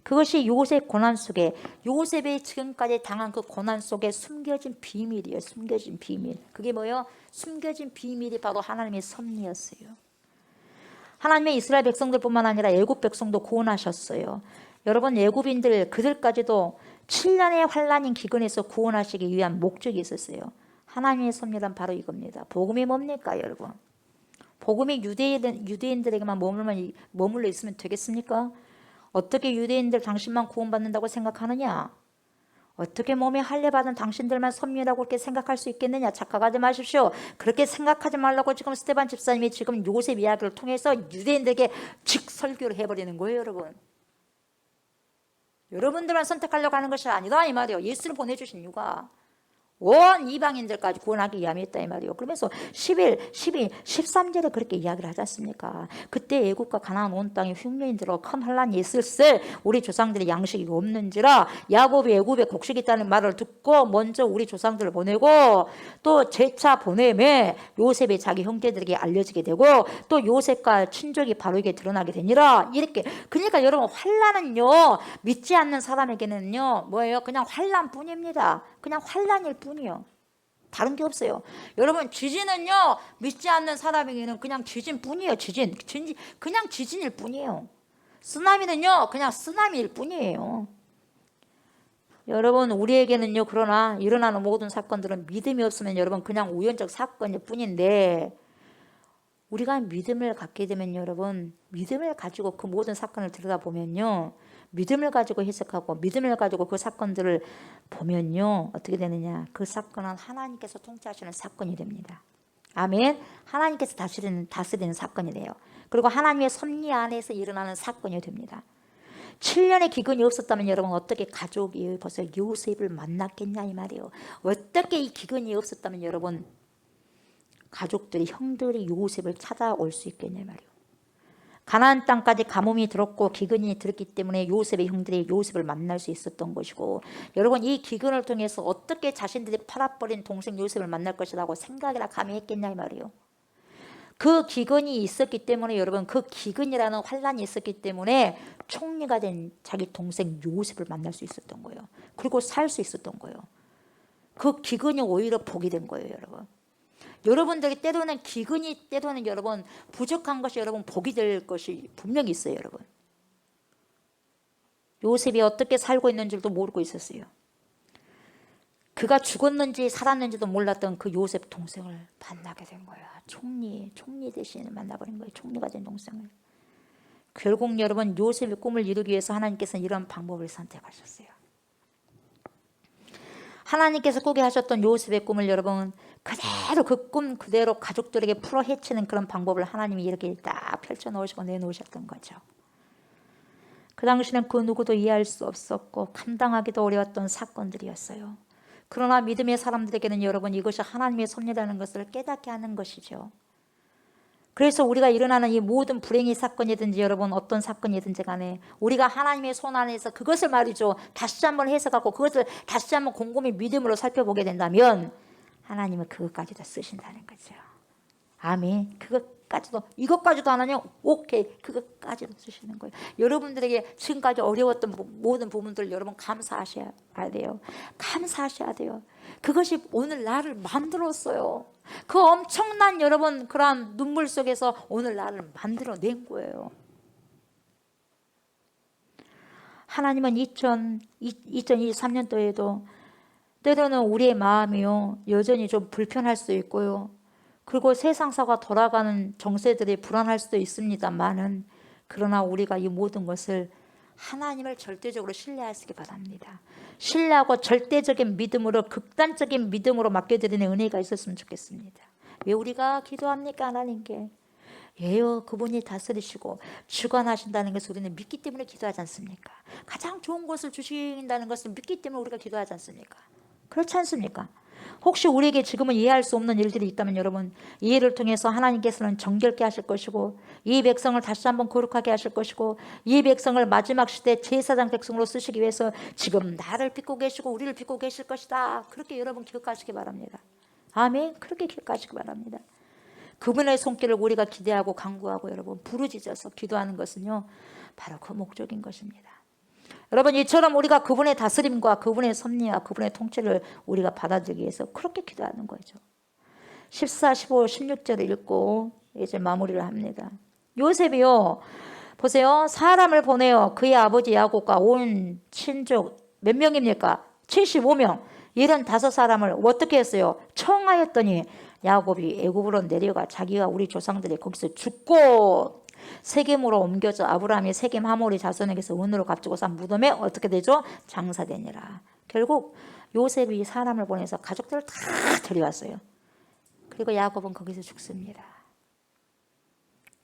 그것이 요셉 고난 속에 요셉이 지금까지 당한 그 고난 속에 숨겨진 비밀이에요. 숨겨진 비밀. 그게 뭐예요? 숨겨진 비밀이 바로 하나님의 섭리였어요. 하나님의 이스라엘 백성들뿐만 아니라 애굽 백성도 구원하셨어요. 여러분 애굽인들 그들까지도 7년의 환난인 기근에서 구원하시기 위한 목적이 있었어요. 하나님의 섭리란 바로 이겁니다. 복음이 뭡니까 여러분? 복음이 유대인들에게만 머물러 있으면 되겠습니까? 어떻게 유대인들 당신만 구원받는다고 생각하느냐? 어떻게 몸에 할례받은 당신들만 섭리라고 그렇게 생각할 수 있겠느냐? 착각하지 마십시오. 그렇게 생각하지 말라고 지금 스데반 집사님이 지금 요셉 이야기를 통해서 유대인들에게 직설교를 해버리는 거예요. 여러분. 여러분들만 선택하려고 하는 것이 아니다 이 말이에요. 예수를 보내주신 이유가 온 이방인들까지 구원하기 위함이었다 이 말이에요. 그러면서 11, 12, 13절에 그렇게 이야기를 하지 않습니까? 그때 애굽과 가나안 온 땅에 흉년이 들어 큰 환난이 있을세 우리 조상들의 양식이 없는지라 야곱이 애굽에 곡식이 있다는 말을 듣고 먼저 우리 조상들을 보내고 또 재차 보내매 요셉이 자기 형제들에게 알려지게 되고 또 요셉과 친족이 바로에게 드러나게 되니라 이렇게. 그러니까 여러분 환난은요 믿지 않는 사람에게는요 뭐예요? 그냥 환난뿐입니다. 그냥 환난일 뿐이요. 다른 게 없어요. 여러분 지진은요 믿지 않는 사람에게는 그냥 지진뿐이에요. 그냥 지진일 뿐이에요. 쓰나미는요 그냥 쓰나미일 뿐이에요. 여러분 우리에게는요 그러나 일어나는 모든 사건들은 믿음이 없으면 여러분 그냥 우연적 사건일 뿐인데 우리가 믿음을 갖게 되면 여러분 믿음을 가지고 그 모든 사건을 들여다보면요 믿음을 가지고 해석하고 믿음을 가지고 그 사건들을 보면요 어떻게 되느냐? 그 사건은 하나님께서 통치하시는 사건이 됩니다. 아멘. 하나님께서 다스리는 사건이 돼요. 그리고 하나님의 섭리 안에서 일어나는 사건이 됩니다. 7년의 기근이 없었다면 여러분 어떻게 가족이 벌써 요셉을 만났겠냐 이 말이에요. 어떻게 이 기근이 없었다면 여러분 가족들이 형들이 요셉을 찾아올 수 있겠냐 이 말이에요. 가나안 땅까지 가뭄이 들었고 기근이 들었기 때문에 요셉의 형들이 요셉을 만날 수 있었던 것이고, 여러분 이 기근을 통해서 어떻게 자신들이 팔아버린 동생 요셉을 만날 것이라고 생각이나 감히 했겠냐 이 말이에요. 그 기근이 있었기 때문에 여러분 그 기근이라는 환란이 있었기 때문에 총리가 된 자기 동생 요셉을 만날 수 있었던 거예요. 그리고 살 수 있었던 거예요. 그 기근이 오히려 복이 된 거예요 여러분. 여러분들이 때로는 기근이 때로는 여러분 부족한 것이 여러분 복이 될 것이 분명히 있어요 여러분. 요셉이 어떻게 살고 있는 줄도 모르고 있었어요. 그가 죽었는지 살았는지도 몰랐던 그 요셉 동생을 만나게 된 거야. 총리 대신에 만나버린 거예요. 총리가 된 동생을. 결국 여러분 요셉의 꿈을 이루기 위해서 하나님께서는 이런 방법을 선택하셨어요. 하나님께서 꾸게 하셨던 요셉의 꿈을 여러분 그대로 그 꿈 그대로 가족들에게 풀어 헤치는 그런 방법을 하나님이 이렇게 딱 펼쳐 놓으시고 내놓으셨던 거죠. 그 당시는 그 누구도 이해할 수 없었고 감당하기도 어려웠던 사건들이었어요. 그러나 믿음의 사람들에게는 여러분 이것이 하나님의 섭리라는 것을 깨닫게 하는 것이죠. 그래서 우리가 일어나는 이 모든 불행의 사건이든지 여러분 어떤 사건이든지 간에 우리가 하나님의 손 안에서 그것을 말이죠 다시 한번 해석하고 그것을 다시 한번 곰곰이 믿음으로 살펴보게 된다면 하나님은 그것까지도 쓰신다는 거죠. 아멘. 그것까지도 이것까지도 하나님 오케이 그것까지도 쓰시는 거예요. 여러분들에게 지금까지 어려웠던 모든 부분들 여러분 감사하셔야 돼요. 감사하셔야 돼요. 그것이 오늘 나를 만들었어요. 그 엄청난 여러분 그러한 눈물 속에서 오늘 나를 만들어낸 거예요. 하나님은 2023년도에도 때로는 우리의 마음이요 여전히 좀 불편할 수도 있고요. 그리고 세상사가 돌아가는 정세들이 불안할 수도 있습니다만은 그러나 우리가 이 모든 것을 하나님을 절대적으로 신뢰하시기 바랍니다. 신뢰하고 절대적인 믿음으로 극단적인 믿음으로 맡겨드리는 은혜가 있었으면 좋겠습니다. 왜 우리가 기도합니까 하나님께? 예요 그분이 다스리시고 주관하신다는 것을 우리는 믿기 때문에 기도하지 않습니까? 가장 좋은 것을 주신다는 것을 믿기 때문에 우리가 기도하지 않습니까? 그렇지 않습니까? 혹시 우리에게 지금은 이해할 수 없는 일들이 있다면 여러분 이해를 통해서 하나님께서는 정결케 하실 것이고 이 백성을 다시 한번 거룩하게 하실 것이고 이 백성을 마지막 시대 제사장 백성으로 쓰시기 위해서 지금 나를 빚고 계시고 우리를 빚고 계실 것이다. 그렇게 여러분 기억하시기 바랍니다. 아멘. 그렇게 기억하시기 바랍니다. 그분의 손길을 우리가 기대하고 간구하고 여러분 부르짖어서 기도하는 것은요 바로 그 목적인 것입니다. 여러분 이처럼 우리가 그분의 다스림과 그분의 섭리와 그분의 통치를 우리가 받아들이기 위해서 그렇게 기도하는 거죠. 14, 15, 16절을 읽고 이제 마무리를 합니다. 요셉이요 보세요 사람을 보내어 그의 아버지 야곱과 온 친족 몇 명입니까? 75명 75사람을 어떻게 했어요? 청하였더니 야곱이 애굽으로 내려가 자기가 우리 조상들이 거기서 죽고 세겜으로 옮겨져 아브라함이 세겜 하모리 자손에게서 은으로 값주고 산 무덤에 어떻게 되죠? 장사되니라. 결국 요셉이 사람을 보내서 가족들을 다 데려왔어요. 그리고 야곱은 거기서 죽습니다.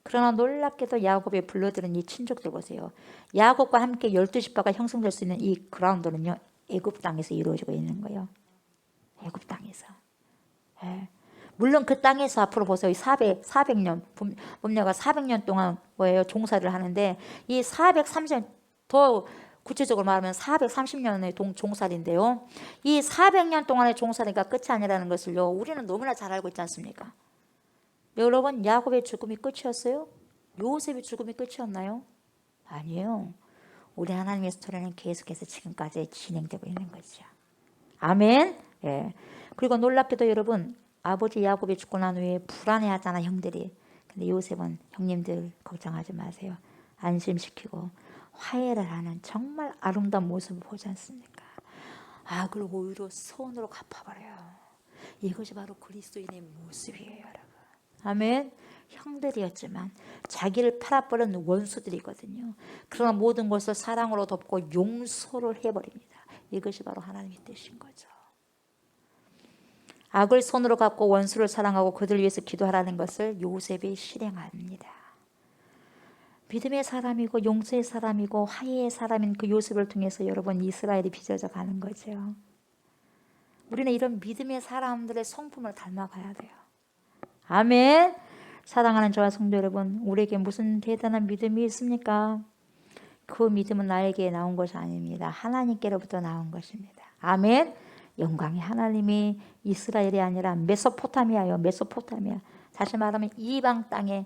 그러나 놀랍게도 야곱이 불러들은 이 친족들 보세요. 야곱과 함께 12지파가 형성될 수 있는 이 그라운드는요 애굽 땅에서 이루어지고 있는 거예요. 애굽 땅에서. 물론 그 땅에서 앞으로 보세요. 400년, 법녀가 400년 동안 뭐예요? 종사를 하는데 이 430년, 더 구체적으로 말하면 430년의 종살인데요. 이 400년 동안의 종살이가 끝이 아니라는 것을요. 우리는 너무나 잘 알고 있지 않습니까? 여러분 야곱의 죽음이 끝이었어요? 요셉의 죽음이 끝이었나요? 아니에요. 우리 하나님의 스토리는 계속해서 지금까지 진행되고 있는 거죠. 아멘. 예. 그리고 놀랍게도 여러분 아버지 야곱이 죽고 난 후에 불안해하잖아 형들이. 근데 요셉은 형님들 걱정하지 마세요. 안심시키고 화해를 하는 정말 아름다운 모습을 보지 않습니까? 악을 오히려 선으로 갚아버려요. 이것이 바로 그리스도인의 모습이에요 여러분. 아멘. 형들이었지만 자기를 팔아버린 원수들이거든요. 그러나 모든 것을 사랑으로 덮고 용서를 해버립니다. 이것이 바로 하나님의 뜻인 거죠. 악을 손으로 갚고 원수를 사랑하고 그들을 위해서 기도하라는 것을 요셉이 실행합니다. 믿음의 사람이고 용서의 사람이고 화해의 사람인 그 요셉을 통해서 여러분 이스라엘이 빚어져 가는 거죠. 우리는 이런 믿음의 사람들의 성품을 닮아가야 돼요. 아멘. 사랑하는 저와 성도 여러분, 우리에게 무슨 대단한 믿음이 있습니까? 그 믿음은 나에게 나온 것이 아닙니다. 하나님께로부터 나온 것입니다. 아멘. 영광의 하나님이 이스라엘이 아니라 메소포타미아요. 메소포타미아. 다시 말하면 이방 땅에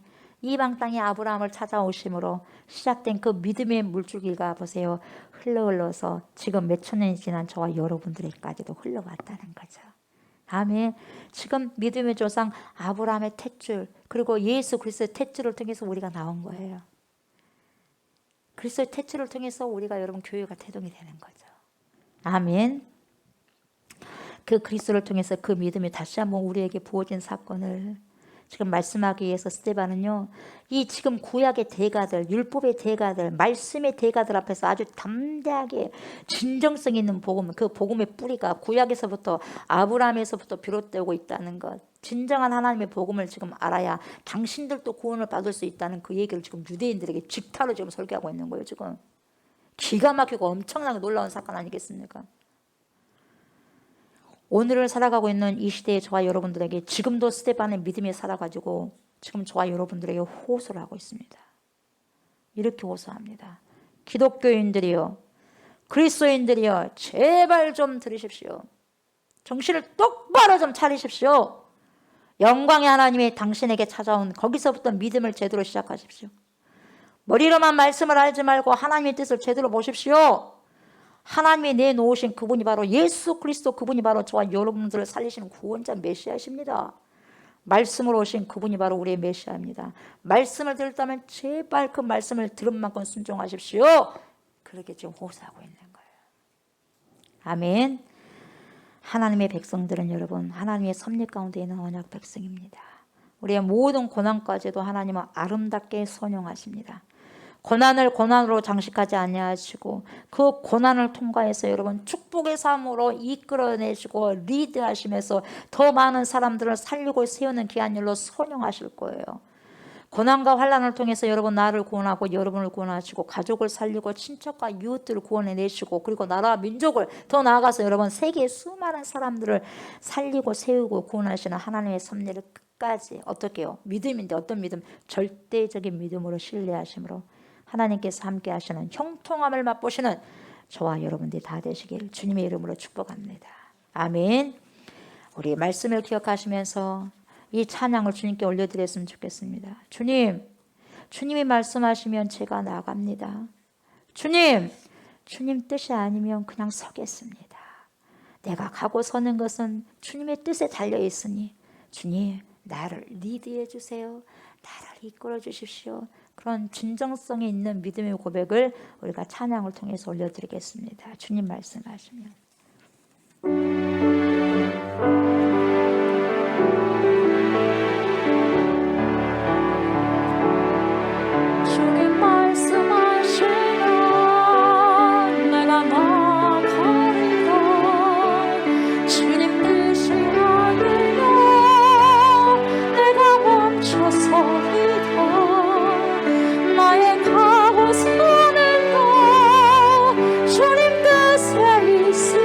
아브라함을 찾아오심으로 시작된 그 믿음의 물줄기가 보세요. 흘러서 지금 몇천 년이 지난 저와 여러분들에게까지도 흘러왔다는 거죠. 아멘. 지금 믿음의 조상 아브라함의 탯줄 그리고 예수 그리스도의 탯줄을 통해서 우리가 나온 거예요. 그리스도의 탯줄을 통해서 우리가 여러분 교회가 태동이 되는 거죠. 아멘. 그 그리스도를 통해서 그 믿음이 다시 한번 우리에게 부어진 사건을 지금 말씀하기 위해서 스데반은요, 이 지금 구약의 대가들, 율법의 대가들, 말씀의 대가들 앞에서 아주 담대하게 진정성 있는 복음, 그 복음의 뿌리가 구약에서부터 아브라함에서부터 비롯되고 있다는 것, 진정한 하나님의 복음을 지금 알아야 당신들도 구원을 받을 수 있다는 그 얘기를 지금 유대인들에게 직타로 지금 설교하고 있는 거예요. 지금 기가 막히고 엄청나게 놀라운 사건 아니겠습니까? 오늘을 살아가고 있는 이 시대의 저와 여러분들에게 지금도 스데반의 믿음에 살아가지고 지금 저와 여러분들에게 호소를 하고 있습니다. 이렇게 호소합니다. 기독교인들이요, 그리스도인들이요, 제발 좀 들으십시오. 정신을 똑바로 좀 차리십시오. 영광의 하나님이 당신에게 찾아온 거기서부터 믿음을 제대로 시작하십시오. 머리로만 말씀을 알지 말고 하나님의 뜻을 제대로 보십시오. 하나님이 내놓으신 그분이 바로 예수 그리스도, 그분이 바로 저와 여러분들을 살리시는 구원자 메시아이십니다. 말씀으로 오신 그분이 바로 우리의 메시아입니다. 말씀을 들었다면 제발 그 말씀을 들은 만큼 순종하십시오. 그렇게 지금 호소하고 있는 거예요. 아멘. 하나님의 백성들은 여러분 하나님의 섭리 가운데 있는 언약 백성입니다. 우리의 모든 고난까지도 하나님은 아름답게 선용하십니다. 고난을 고난으로 장식하지 아니하시고 그 고난을 통과해서 여러분 축복의 삶으로 이끌어내시고 리드하시면서 더 많은 사람들을 살리고 세우는 귀한 일로 선용하실 거예요. 고난과 환난을 통해서 여러분 나를 구원하고 여러분을 구원하시고 가족을 살리고 친척과 이웃들을 구원해내시고 그리고 나라와 민족을 더 나아가서 여러분 세계의 수많은 사람들을 살리고 세우고 구원하시는 하나님의 섭리를 끝까지 어떻게 해요? 믿음인데 어떤 믿음? 절대적인 믿음으로 신뢰하심으로 하나님께서 함께 하시는 형통함을 맛보시는 저와 여러분들이 다 되시길 주님의 이름으로 축복합니다. 아멘. 우리 말씀을 기억하시면서 이 찬양을 주님께 올려드렸으면 좋겠습니다. 주님, 주님이 말씀하시면 제가 나갑니다. 주님 뜻이 아니면 그냥 서겠습니다. 내가 가고 서는 것은 주님의 뜻에 달려 있으니 주님 나를 리드해 주세요. 나를 이끌어 주십시오. 그런 진정성이 있는 믿음의 고백을 우리가 찬양을 통해서 올려드리겠습니다. 주님 말씀하시면 주님 말씀하시면 내가 나가리라. 주님 뜻이 아니면 내가 멈춰서리다. 나의 가고 서는 것 주님 뜻에 있으니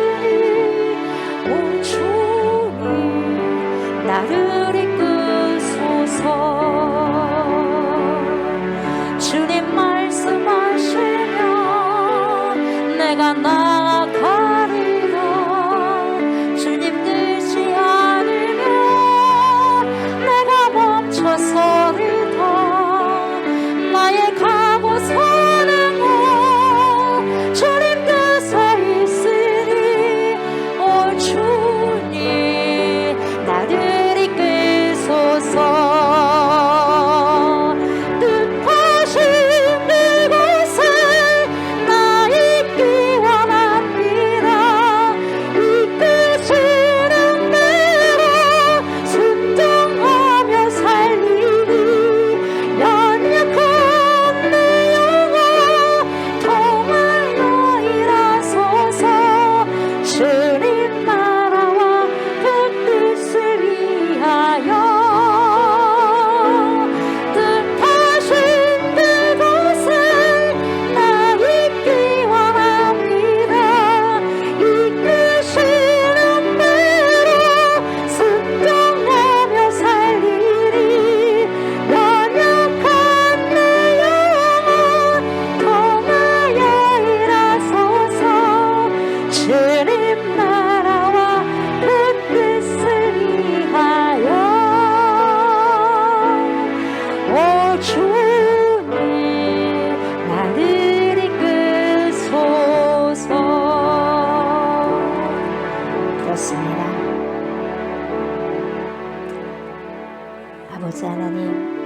아버지 하나님,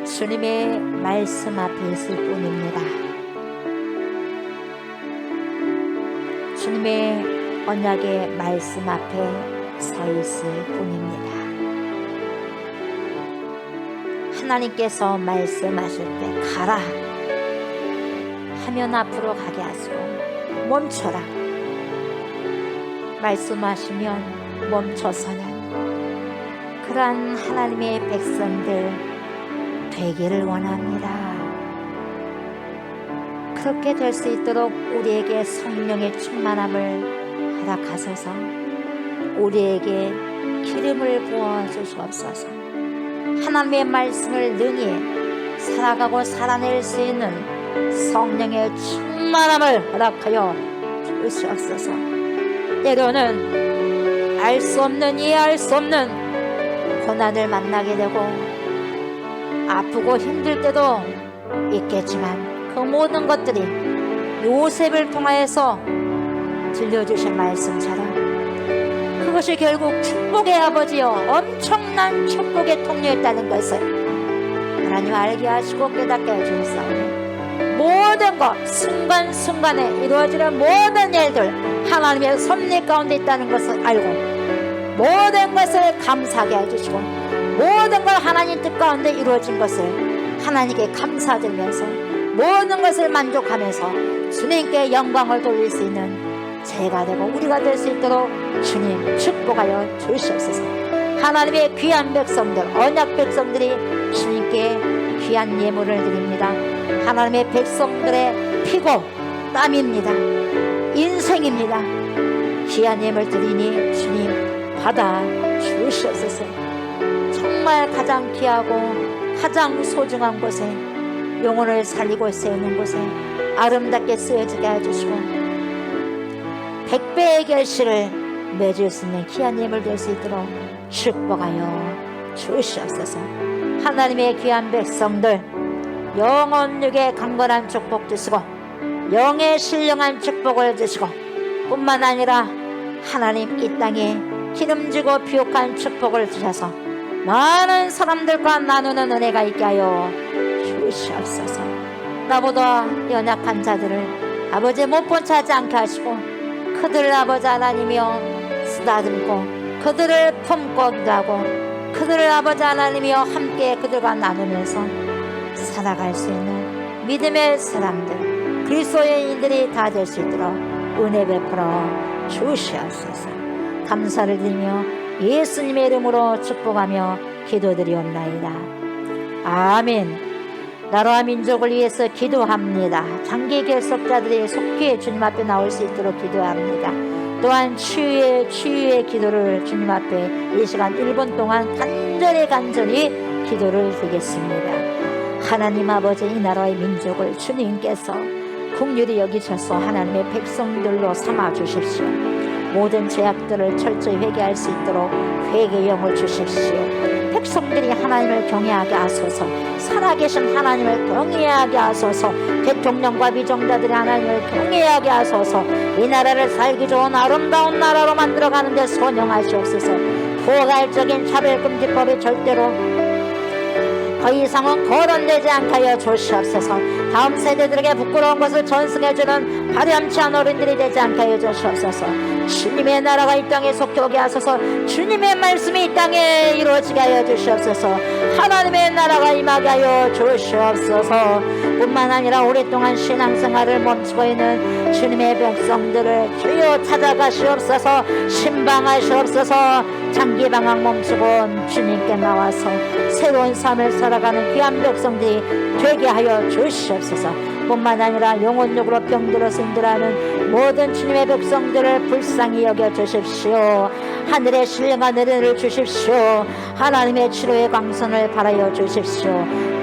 주님의 말씀 앞에 있을 뿐입니다. 주님의 언약의 말씀 앞에 서 있을 뿐입니다. 하나님께서 말씀하실 때 가라 하면 앞으로 가게 하시고 멈춰라 말씀하시면 멈춰서는 그러한 하나님의 백성들 되기를 원합니다. 그렇게 될 수 있도록 우리에게 성령의 충만함을 허락하소서. 우리에게 기름을 부어주시옵소서. 하나님의 말씀을 능히 살아가고 살아낼 수 있는 성령의 충만함을 허락하여 주시옵소서. 때로는 알 수 없는, 이해할 수 없는 고난을 만나게 되고 아프고 힘들 때도 있겠지만 그 모든 것들이 요셉을 통하여서 들려주신 말씀처럼 그것이 결국 축복의 아버지요 엄청난 축복의 통로였다는 것을 하나님 알게 하시고 깨닫게 해주셨사오니 모든 것 순간순간에 이루어지는 모든 일들 하나님의 섭리 가운데 있다는 것을 알고 모든 것을 감사하게 해주시고 모든 것 하나님 뜻 가운데 이루어진 것을 하나님께 감사드리면서 모든 것을 만족하면서 주님께 영광을 돌릴 수 있는 제가 되고 우리가 될 수 있도록 주님 축복하여 주시옵소서. 하나님의 귀한 백성들, 언약 백성들이 주님께 귀한 예물을 드립니다. 하나님의 백성들의 피고 땀입니다. 인생입니다. 귀한 예물 드리니 주님 받아 주시옵소서. 정말 가장 귀하고 가장 소중한 곳에 영혼을 살리고 세우는 곳에 아름답게 쓰여지게 해주시고 100배의 결실을 맺을 수 있는 귀한 예물 될 수 있도록 축복하여 주시옵소서. 하나님의 귀한 백성들 영혼육에 강건한 축복 주시고 영의 신령한 축복을 주시고 뿐만 아니라 하나님 이 땅에 기름지고 비옥한 축복을 주셔서 많은 사람들과 나누는 은혜가 있게 하여 주시옵소서. 나보다 연약한 자들을 아버지 못 본 채 하지 않게 하시고 그들을 아버지 하나님이여 쓰다듬고 그들을 품고 기도하고 그들을 아버지 하나님이여 함께 그들과 나누면서 살아갈 수 있는 믿음의 사람들 그리스도인들이 다 될 수 있도록 은혜 베풀어 주시옵소서. 감사를 드리며 예수님의 이름으로 축복하며 기도드리옵나이다. 아멘. 나라와 민족을 위해서 기도합니다. 장기 결석자들이 속히 주님 앞에 나올 수 있도록 기도합니다. 또한 치유의 기도를 주님 앞에 이 시간 1분 동안 간절히 기도를 드리겠습니다. 하나님 아버지 이 나라의 민족을 주님께서 긍휼히 여기셔서 하나님의 백성들로 삼아 주십시오. 모든 죄악들을 철저히 회개할 수 있도록 회개의 영을 주십시오. 백성들이 하나님을 경외하게 하소서. 살아계신 하나님을 경외하게 하소서. 대통령과 비정자들이 하나님을 경외하게 하소서. 이 나라를 살기 좋은 아름다운 나라로 만들어가는 데 선용하시옵소서. 포괄적인 차별금지법이 절대로 더 이상은 거론되지 않게 하여 주시옵소서. 다음 세대들에게 부끄러운 것을 전승해주는 발염치한 어른들이 되지 않게 하여 주시옵소서. 주님의 나라가 이 땅에 속히 오게 하소서. 주님의 말씀이 이 땅에 이루어지게 하여 주시옵소서. 하나님의 나라가 임하게 하여 주시옵소서. 뿐만 아니라 오랫동안 신앙생활을 멈추고 있는 주님의 백성들을 주여 찾아가시옵소서. 신방하시옵소서. 장기방학 멈추고 주님께 나와서 새로운 삶을 살아가는 귀한 백성들이 되게 하여 주시옵소서. 뿐만 아니라 영혼력으로 병들어서 힘들어하는 모든 주님의 백성들을 불쌍히 여겨 주십시오. 하늘의 신령한 은혜를 주십시오. 하나님의 치료의 광선을 바라여 주십시오.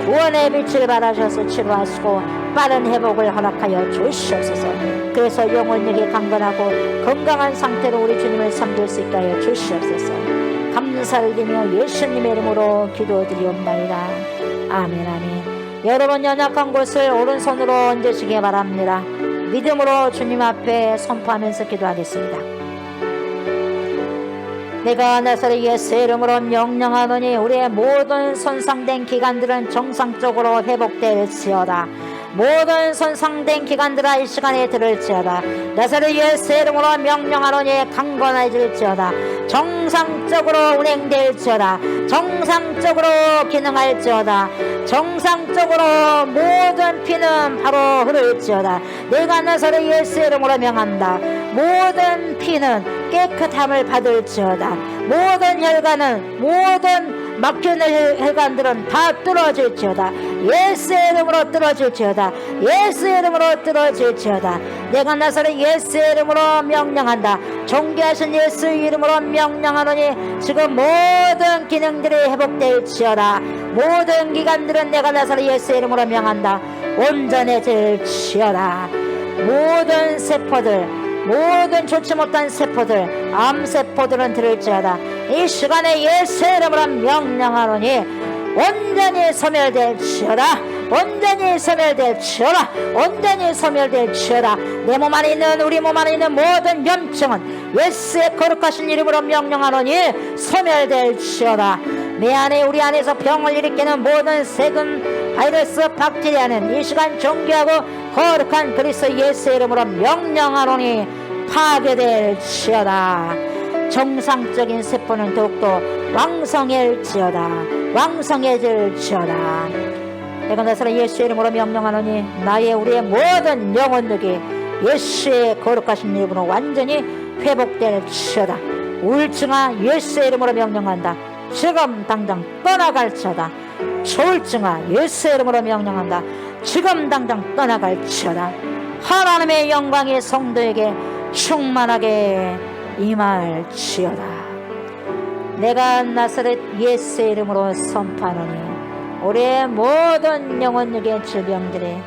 구원의 빛을 발하셔서 치료하시고 빠른 회복을 허락하여 주시옵소서. 그래서 영혼력이 강건하고 건강한 상태로 우리 주님을 섬길 수 있게 하여 주시옵소서. 감사를 드리며 예수님의 이름으로 기도드리옵나이다. 아멘 아멘. 여러분 연약한 곳을 오른손으로 얹으시기 바랍니다. 믿음으로 주님 앞에 선포하면서 기도하겠습니다. 내가 나사렛 예수 이름으로 명령하노니 우리의 모든 손상된 기관들은 정상적으로 회복될지어다. 모든 손상된 기관들아 이 시간에 들을지어다. 나사렛 예수 이름으로 명령하노니 강건해질지어다. 정상적으로 운행될지어다. 정상적으로 기능할지어다. 정상적으로 모든 피는 바로 흐를지어다. 내가 나사렛 예수 이름으로 명한다. 모든 피는 깨끗함을 받을지어다. 모든 혈관은 모든 막힌 혈관들은 다 뚫어질지어다. 예수 이름으로 뚫어질지어다. 예수 이름으로 뚫어질지어다. 내가 나사렛 예수 이름으로 명령한다. 존귀하신 예수 이름으로 명령하노니 지금 모든 기능들이 회복될지어다. 모든 기관들은 내가 나사렛 예수 이름으로 명한다. 온전해질지어다. 모든 세포들, 모든 좋지 못한 세포들, 암세포들은 들을지어다. 이 시간에 예수 이름으로 명령하노니 온전히 소멸될지어다. 온전히 소멸될지어다. 온전히 소멸될지어다. 내 몸 안에 있는, 우리 몸 안에 있는 모든 염증은 예수의 거룩하신 이름으로 명령하노니 소멸될지어다. 내 안에, 우리 안에서 병을 일으키는 모든 세균, 바이러스, 박테리아는 이 시간 존귀하고 거룩한 그리스도 예수 이름으로 명령하노니 파괴될지어다. 정상적인 세포는 더욱더 왕성해질지어다. 왕성해질지어다. 내가 나사렛 예수 이름으로 명령하노니 나의, 우리의 모든 영혼력이 예수의 거룩하신 이름으로 완전히 회복될지어다. 우울증아 예수 이름으로 명령한다. 지금 당장 떠나갈지어다. 조울증아 예수 이름으로 명령한다. 지금 당장 떠나갈지어다. 하나님의 영광이 성도에게 충만하게 임할지어다. 내가 나사렛 예수 이름으로 선포하노니 우리의 모든 영혼력의 질병들이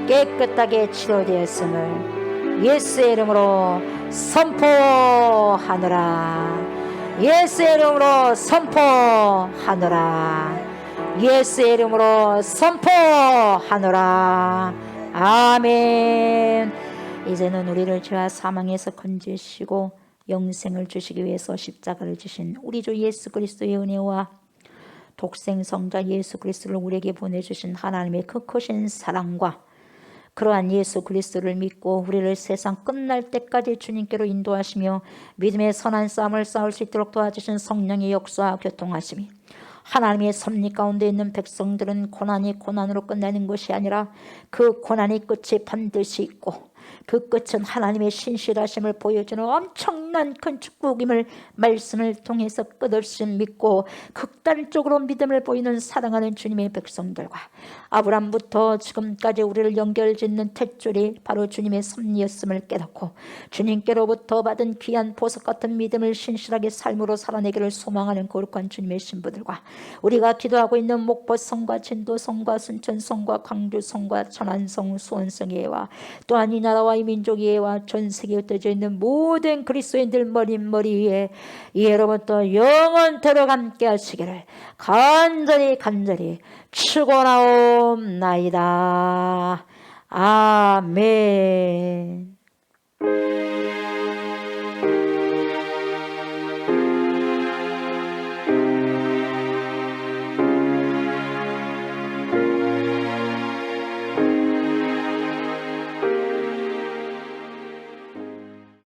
깨끗하게 치료되었음을 예수 이름으로 선포하노라. 예수 이름으로 선포하노라. 예수 이름으로 선포하노라. 아멘. 이제는 우리를 죄와 사망에서 건지시고 영생을 주시기 위해서 십자가를 지신 우리 주 예수 그리스도의 은혜와 독생성자 예수 그리스도를 우리에게 보내주신 하나님의 그 크신 사랑과 그러한 예수 그리스도를 믿고 우리를 세상 끝날 때까지 주님께로 인도하시며 믿음의 선한 싸움을 싸울 수 있도록 도와주신 성령의 역사와 교통하심이 하나님의 섭리 가운데 있는 백성들은 고난이 고난으로 끝나는 것이 아니라 그 고난의 끝이 반드시 있고 그 끝은 하나님의 신실하심을 보여주는 엄청난 큰 축복임을 말씀을 통해서 끝없이 믿고 극단적으로 믿음을 보이는 사랑하는 주님의 백성들과 아브람부터 지금까지 우리를 연결짓는 탯줄이 바로 주님의 섭리였음을 깨닫고 주님께로부터 받은 귀한 보석 같은 믿음을 신실하게 삶으로 살아내기를 소망하는 거룩한 주님의 신부들과 우리가 기도하고 있는 목포성과 진도성과 순천성과 광주성과 천안성, 수원성예와 또한 이 나라와 이 민족 예와 전 세계에 흩어져 있는 모든 그리스도인들 머리 위에 예로부터 영원토록 함께 하시기를 간절히 축원하옵나이다. 아멘.